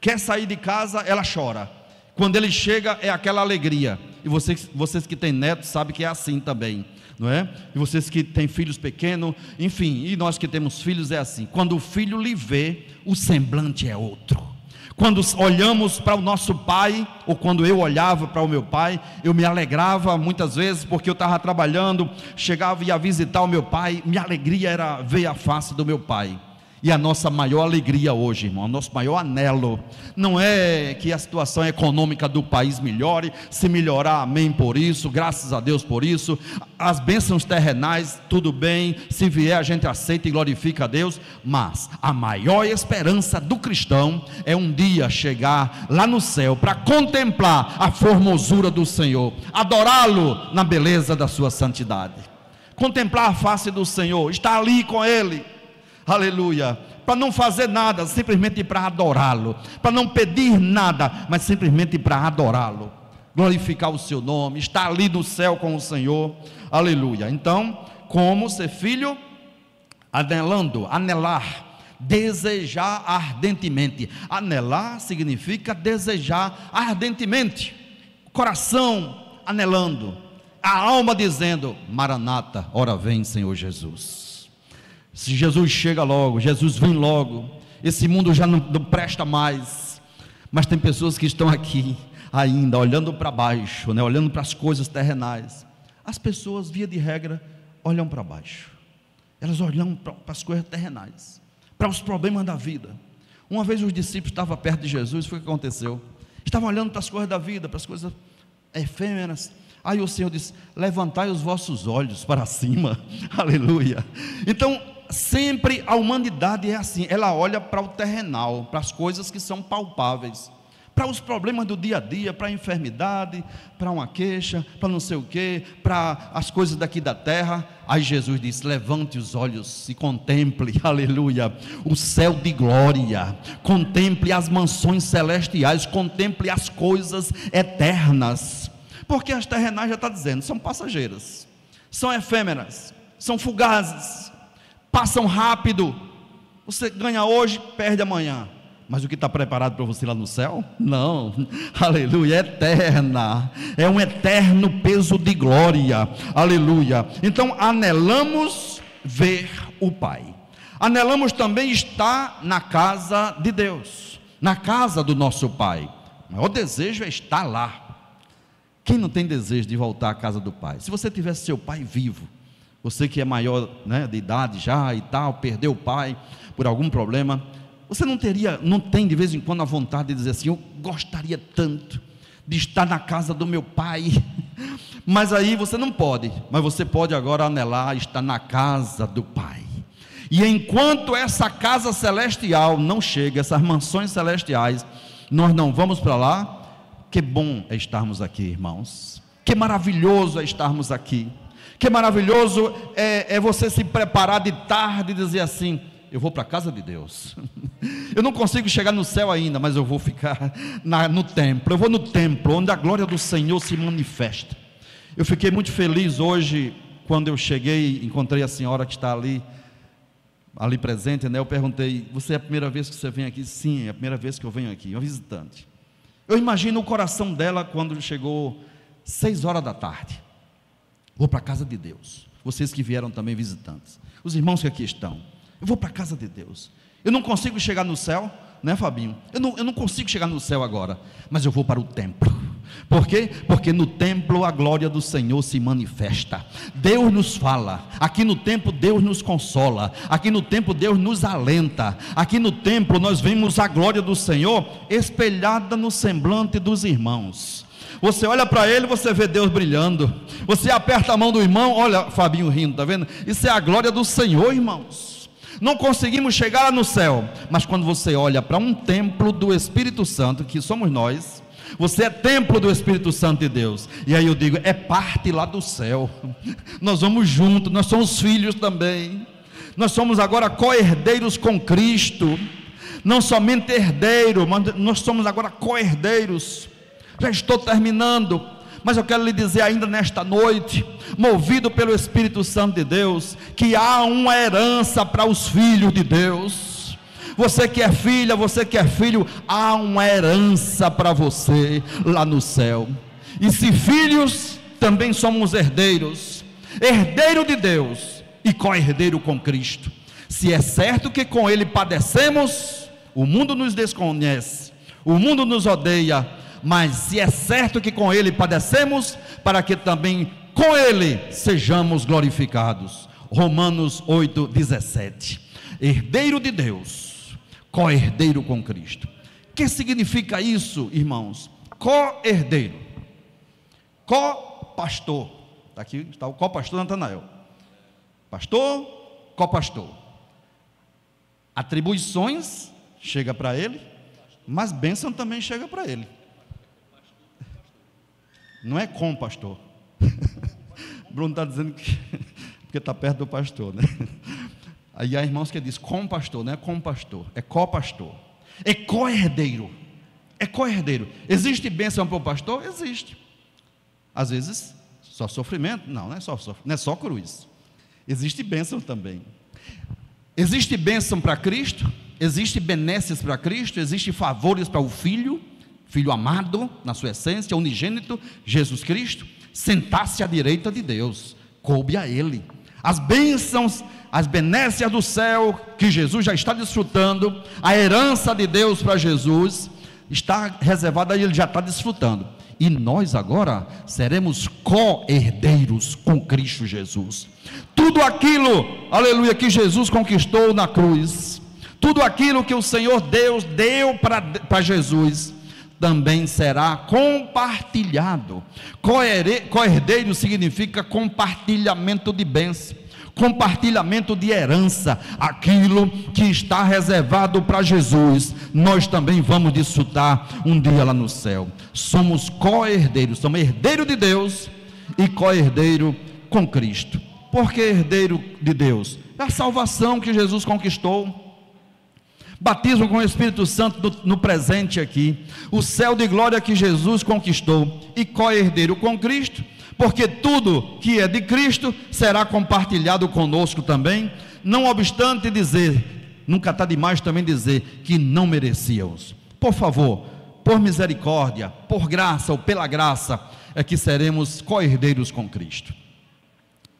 quer sair de casa, ela chora. Quando ele chega, é aquela alegria. E vocês que têm netos sabem que é assim também, não é? E vocês que têm filhos pequenos, enfim, e nós que temos filhos é assim. Quando o filho lhe vê, o semblante é outro. Quando olhamos para o nosso pai, ou quando eu olhava para o meu pai, eu me alegrava muitas vezes, porque eu estava trabalhando, chegava e ia visitar o meu pai, minha alegria era ver a face do meu pai. E a nossa maior alegria hoje, irmão, o nosso maior anelo, não é que a situação econômica do país melhore. Se melhorar, amém por isso, graças a Deus por isso. As bênçãos terrenais, tudo bem, se vier a gente aceita e glorifica a Deus. Mas a maior esperança do cristão é um dia chegar lá no céu para contemplar a formosura do Senhor, adorá-lo na beleza da sua santidade, contemplar a face do Senhor, estar ali com Ele. Aleluia, para não fazer nada, simplesmente para adorá-lo, para não pedir nada, mas simplesmente para adorá-lo. glorificar o seu nome, estar ali no céu com o Senhor, aleluia. Então, como ser filho? Anelando, anelar, desejar ardentemente. Anelar significa desejar ardentemente, coração anelando, a alma dizendo: Maranata, ora vem Senhor Jesus. Se Jesus chega logo, Jesus vem logo, esse mundo já não presta mais. Mas tem pessoas que estão aqui ainda olhando para baixo, né? Olhando para as coisas terrenais. As pessoas, via de regra, olham para baixo, elas olham para as coisas terrenais, para os problemas da vida. Uma vez os discípulos estavam perto de Jesus, foi o que aconteceu, estavam olhando para as coisas da vida, para as coisas efêmeras. Aí o Senhor disse: levantai os vossos olhos para cima, aleluia. Então, sempre a humanidade é assim, ela olha para o terrenal, para as coisas que são palpáveis, para os problemas do dia a dia, para a enfermidade, para uma queixa, para não sei o quê, para as coisas daqui da terra. Aí Jesus disse: levante os olhos e contemple, aleluia, o céu de glória, contemple as mansões celestiais, contemple as coisas eternas, porque as terrenais, já está dizendo, são passageiras, são efêmeras, são fugazes, passam rápido. Você ganha hoje, perde amanhã. Mas o que está preparado para você lá no céu? Não, aleluia, é eterna, é um eterno peso de glória, aleluia. Então anelamos ver o Pai, anelamos também estar na casa de Deus, na casa do nosso Pai. O maior desejo é estar lá. Quem não tem desejo de voltar à casa do Pai? Se você tivesse seu pai vivo, você que é maior, né, de idade já e tal, perdeu o pai por algum problema, você não tem de vez em quando a vontade de dizer assim: eu gostaria tanto de estar na casa do meu pai, mas aí você não pode, mas você pode agora anelar estar na casa do Pai. E enquanto essa casa celestial não chega, essas mansões celestiais, nós não vamos para lá. Que bom é estarmos aqui, irmãos, que maravilhoso é estarmos aqui, que maravilhoso é você se preparar de tarde e dizer assim: eu vou para a casa de Deus. Eu não consigo chegar no céu ainda, mas eu vou ficar no templo. Eu vou no templo, onde a glória do Senhor se manifesta. Eu fiquei muito feliz hoje, quando eu cheguei, encontrei a senhora que está ali presente, né? Eu perguntei: você é a primeira vez que você vem aqui? Sim, é a primeira vez que eu venho aqui, uma visitante. Eu imagino o coração dela quando chegou 6 horas da tarde. Vou para a casa de Deus. Vocês que vieram também visitantes, os irmãos que aqui estão, eu vou para a casa de Deus. Eu não consigo chegar no céu, né, Fabinho? Eu não consigo chegar no céu agora, mas eu vou para o templo. Por quê? Porque no templo a glória do Senhor se manifesta. Deus nos fala. Aqui no templo Deus nos consola. Aqui no templo Deus nos alenta. Aqui no templo nós vemos a glória do Senhor espelhada no semblante dos irmãos. Você olha para ele, você vê Deus brilhando. Você aperta a mão do irmão, olha Fabinho rindo, está vendo? Isso é a glória do Senhor, irmãos. Não conseguimos chegar lá no céu, mas quando você olha para um templo do Espírito Santo, que somos nós, você é templo do Espírito Santo de Deus. E aí eu digo, é parte lá do céu. Nós vamos juntos, nós somos filhos também. Nós somos agora co-herdeiros com Cristo. Não somente herdeiro, mas nós somos agora co-herdeiros. Já estou terminando, mas eu quero lhe dizer ainda nesta noite, movido pelo Espírito Santo de Deus, que há uma herança para os filhos de Deus. Você que é filha, você que é filho, há uma herança para você lá no céu. E se filhos, também somos herdeiros, herdeiro de Deus e co-herdeiro com Cristo. Se é certo que com Ele padecemos, o mundo nos desconhece, o mundo nos odeia, mas se é certo que com Ele padecemos, para que também com Ele sejamos glorificados. Romanos 8:17. Herdeiro de Deus, co-herdeiro com Cristo. O que significa isso, irmãos? Co-herdeiro, co-pastor. Aqui está o co-pastor Natanael. Pastor, co-pastor. Atribuições chega para ele, mas bênção também chega para ele. Não é com pastor. Bruno está dizendo que porque está perto do pastor, né? Aí há irmãos que diz com pastor, não é com pastor, é co-pastor, é co-herdeiro, é co-herdeiro. Existe bênção para o pastor? Existe. Às vezes, só sofrimento. Não é só sofrimento, não é só cruz. Existe bênção também. Existe bênção para Cristo, existe benesses para Cristo, existe favores para o Filho amado, na sua essência, unigênito, Jesus Cristo, sentar-se à direita de Deus, coube a Ele. As bênçãos, as benécias do céu, que Jesus já está desfrutando, a herança de Deus para Jesus, está reservada e Ele já está desfrutando. E nós agora seremos co-herdeiros com Cristo Jesus. Tudo aquilo, aleluia, que Jesus conquistou na cruz, tudo aquilo que o Senhor Deus deu para Jesus, também será compartilhado. Co-herdeiro significa compartilhamento de bens, compartilhamento de herança. Aquilo que está reservado para Jesus, nós também vamos desfrutar um dia lá no céu. Somos co-herdeiros, somos herdeiro de Deus e co-herdeiro com Cristo. Por que herdeiro de Deus? É a salvação que Jesus conquistou. Batismo com o Espírito Santo no presente aqui, o céu de glória que Jesus conquistou, e co-herdeiro com Cristo, porque tudo que é de Cristo será compartilhado conosco também, não obstante dizer, nunca está demais também dizer, que não merecíamos. Por favor, por misericórdia, por graça ou pela graça, é que seremos co-herdeiros com Cristo.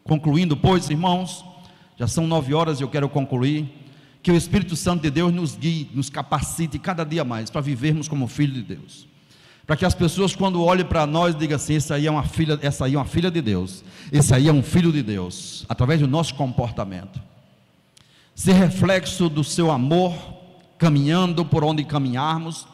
Concluindo, pois, irmãos, já são 9 horas e eu quero concluir. Que o Espírito Santo de Deus nos guie, nos capacite cada dia mais para vivermos como filho de Deus, para que as pessoas, quando olhem para nós, digam assim: essa aí é uma filha de Deus, esse aí é um filho de Deus, através do nosso comportamento, ser reflexo do seu amor, caminhando por onde caminharmos,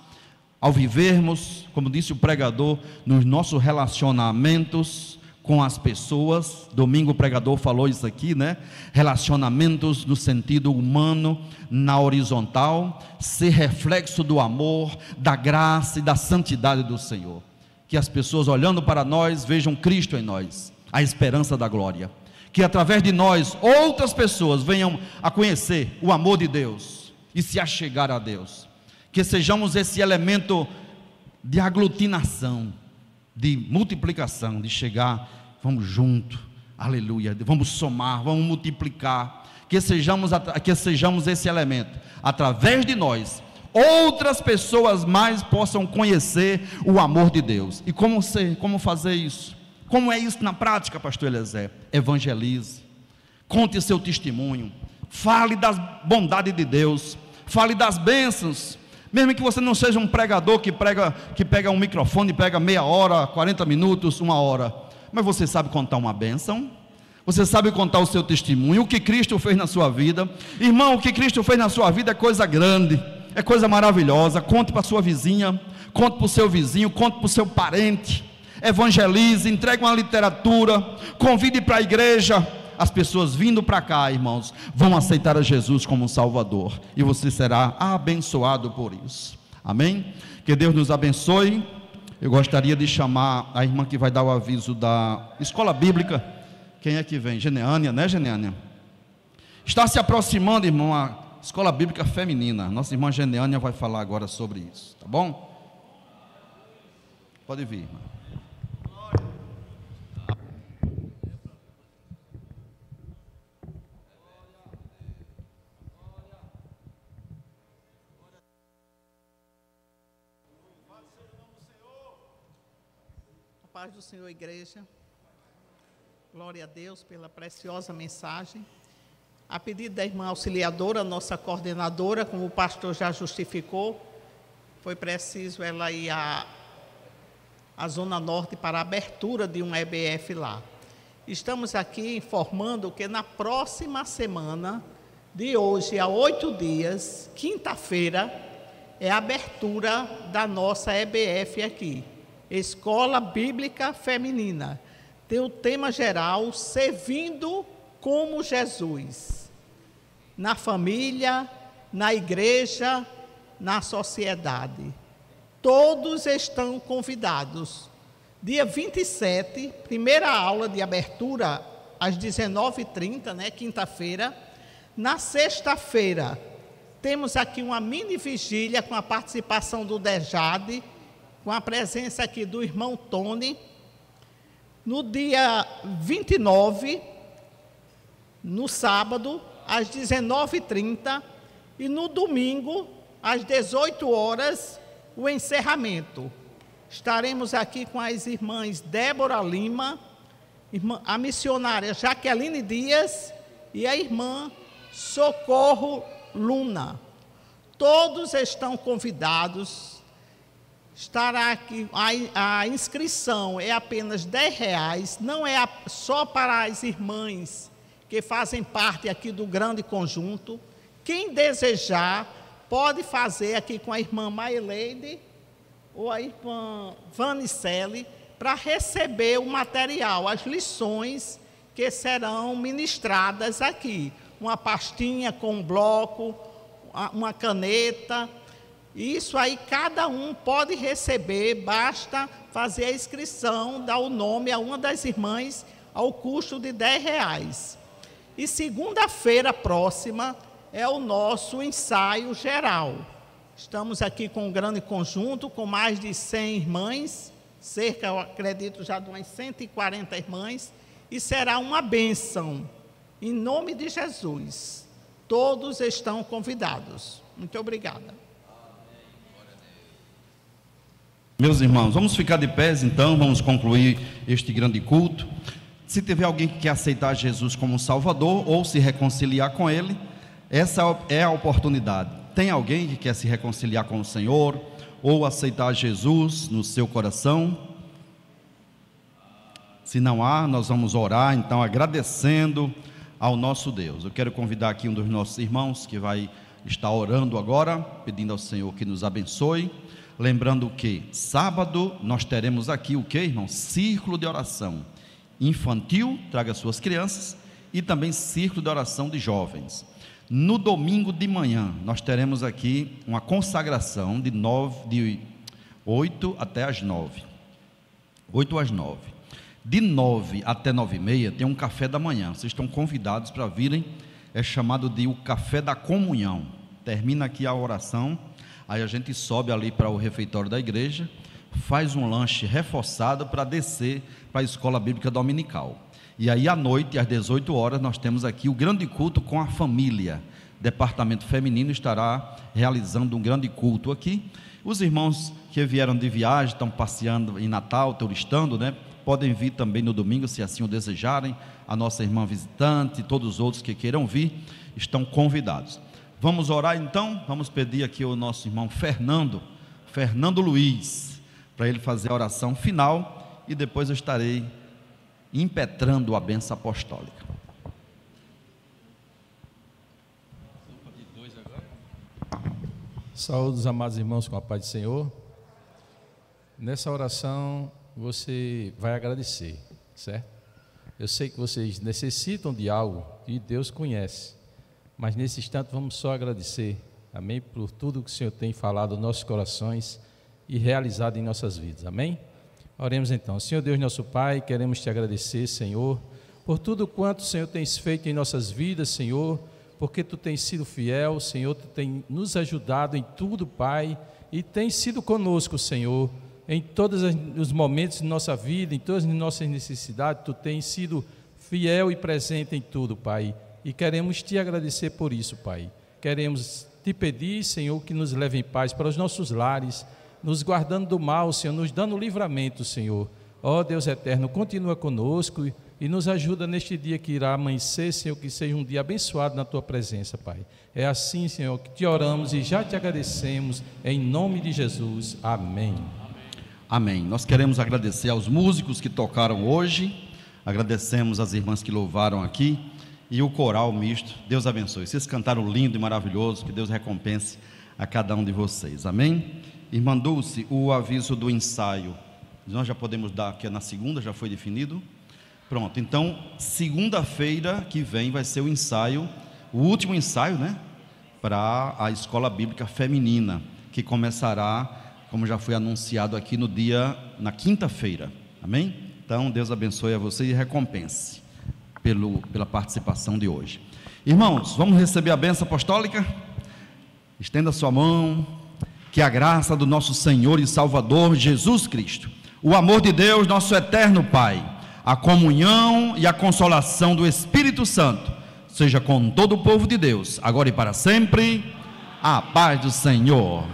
ao vivermos, como disse o pregador, nos nossos relacionamentos com as pessoas. Domingo o pregador falou isso aqui, né? Relacionamentos no sentido humano, na horizontal, ser reflexo do amor, da graça e da santidade do Senhor. Que as pessoas, olhando para nós, vejam Cristo em nós, a esperança da glória. Que através de nós, outras pessoas venham a conhecer o amor de Deus e se achegar a Deus. Que sejamos esse elemento de aglutinação, de multiplicação, de chegar, vamos junto, aleluia, vamos somar, vamos multiplicar, que sejamos esse elemento, através de nós, outras pessoas mais possam conhecer o amor de Deus. E como fazer isso? Como é isso na prática, pastor Eliezer? Evangelize, conte seu testemunho, fale das bondades de Deus, fale das bênçãos. Mesmo que você não seja um pregador que pega um microfone e pega meia hora, 40 minutos, 1 hora, mas você sabe contar uma bênção, você sabe contar o seu testemunho, o que Cristo fez na sua vida. Irmão, o que Cristo fez na sua vida é coisa grande, é coisa maravilhosa. Conte para a sua vizinha, conte para o seu vizinho, conte para o seu parente, evangelize, entregue uma literatura, convide para a igreja. As pessoas vindo para cá, irmãos, vão aceitar a Jesus como um Salvador, e você será abençoado por isso. Amém? Que Deus nos abençoe. Eu gostaria de chamar a irmã que vai dar o aviso da escola bíblica. Quem é que vem? Geneânia, né, Geneânia? Está se aproximando, irmão, a escola bíblica feminina. Nossa irmã Geneânia vai falar agora sobre isso, tá bom? Pode vir, irmã. Paz do Senhor, igreja. Glória a Deus pela preciosa mensagem. A pedido da irmã auxiliadora, nossa coordenadora, como o pastor já justificou, foi preciso ela ir à Zona Norte para a abertura de um EBF lá. Estamos aqui informando que na próxima semana, de hoje a 8 dias, quinta-feira, é a abertura da nossa EBF aqui. Escola Bíblica Feminina, tem o tema geral, servindo como Jesus, na família, na igreja, na sociedade. Todos estão convidados. Dia 27, primeira aula de abertura, às 19h30, né, quinta-feira. Na sexta-feira, temos aqui uma mini vigília com a participação do Dejade, com a presença aqui do irmão Tony. No dia 29, no sábado, às 19h30, e no domingo, às 18 horas, o encerramento. Estaremos aqui com as irmãs Débora Lima, a missionária Jaqueline Dias e a irmã Socorro Luna. Todos estão convidados. Estará aqui, a inscrição é apenas R$10, não é só para as irmãs que fazem parte aqui do grande conjunto. Quem desejar pode fazer aqui com a irmã Maileide ou a irmã Vanicelli para receber o material, as lições que serão ministradas aqui. Uma pastinha com um bloco, uma caneta. Isso aí cada um pode receber, basta fazer a inscrição, dar o nome a uma das irmãs ao custo de R$10. E segunda-feira próxima é o nosso ensaio geral. Estamos aqui com um grande conjunto, com mais de 100 irmãs, cerca, eu acredito, já de umas 140 irmãs, e será uma bênção, em nome de Jesus. Todos estão convidados. Muito obrigada. Meus irmãos, vamos ficar de pés então, vamos concluir este grande culto. Se tiver alguém que quer aceitar Jesus como Salvador ou se reconciliar com Ele, essa é a oportunidade. Tem alguém que quer se reconciliar com o Senhor ou aceitar Jesus no seu coração? Se não há, nós vamos orar, então, agradecendo ao nosso Deus. Eu quero convidar aqui um dos nossos irmãos que vai estar orando agora, pedindo ao Senhor que nos abençoe. Lembrando que sábado nós teremos aqui o que, irmão? Círculo de oração infantil, traga suas crianças, e também círculo de oração de jovens. No domingo de manhã nós teremos aqui uma consagração de 8 até as 9. 8 às 9. De 9 até 9h30 tem um café da manhã. Vocês estão convidados para virem. É chamado de o café da comunhão. Termina aqui a oração. Aí a gente sobe ali para o refeitório da igreja, faz um lanche reforçado para descer para a escola bíblica dominical. E aí à noite, às 18 horas, nós temos aqui o grande culto com a família. O departamento feminino estará realizando um grande culto aqui. Os irmãos que vieram de viagem, estão passeando em Natal, turistando, né? Podem vir também no domingo, se assim o desejarem. A nossa irmã visitante, todos os outros que queiram vir, estão convidados. Vamos orar então, vamos pedir aqui ao nosso irmão Fernando Luiz, para ele fazer a oração final, e depois eu estarei impetrando a bênção apostólica. Saúde os amados irmãos com a paz do Senhor. Nessa oração você vai agradecer, certo? Eu sei que vocês necessitam de algo e Deus conhece, mas nesse instante vamos só agradecer, amém, por tudo que o Senhor tem falado nos nossos corações e realizado em nossas vidas, amém? Oremos então. Senhor Deus nosso Pai, queremos te agradecer, Senhor, por tudo quanto o Senhor tens feito em nossas vidas, Senhor, porque tu tens sido fiel, Senhor, tu tens nos ajudado em tudo, Pai, e tens sido conosco, Senhor, em todos os momentos de nossa vida, em todas as nossas necessidades. Tu tens sido fiel e presente em tudo, Pai, e queremos te agradecer por isso, Pai. Queremos te pedir, Senhor, que nos leve em paz para os nossos lares, nos guardando do mal, Senhor, nos dando livramento, Senhor. Ó Deus eterno, continua conosco e nos ajuda neste dia que irá amanhecer, Senhor, que seja um dia abençoado na tua presença, Pai. É assim, Senhor, que te oramos e já te agradecemos, em nome de Jesus. Amém. Amém. Nós queremos agradecer aos músicos que tocaram hoje, agradecemos às irmãs que louvaram aqui e o coral misto. Deus abençoe. Vocês cantaram lindo e maravilhoso, que Deus recompense a cada um de vocês. Amém? Irmã Dulce, o aviso do ensaio, nós já podemos dar, que é na segunda, já foi definido? Pronto, então, segunda-feira que vem vai ser o ensaio, o último ensaio, né? Para a Escola Bíblica Feminina, que começará, como já foi anunciado aqui, na quinta-feira. Amém? Então, Deus abençoe a você e recompense pela participação de hoje. Irmãos, vamos receber a bênção apostólica? Estenda a sua mão. Que a graça do nosso Senhor e Salvador Jesus Cristo, o amor de Deus, nosso eterno Pai, a comunhão e a consolação do Espírito Santo seja com todo o povo de Deus, agora e para sempre. A paz do Senhor.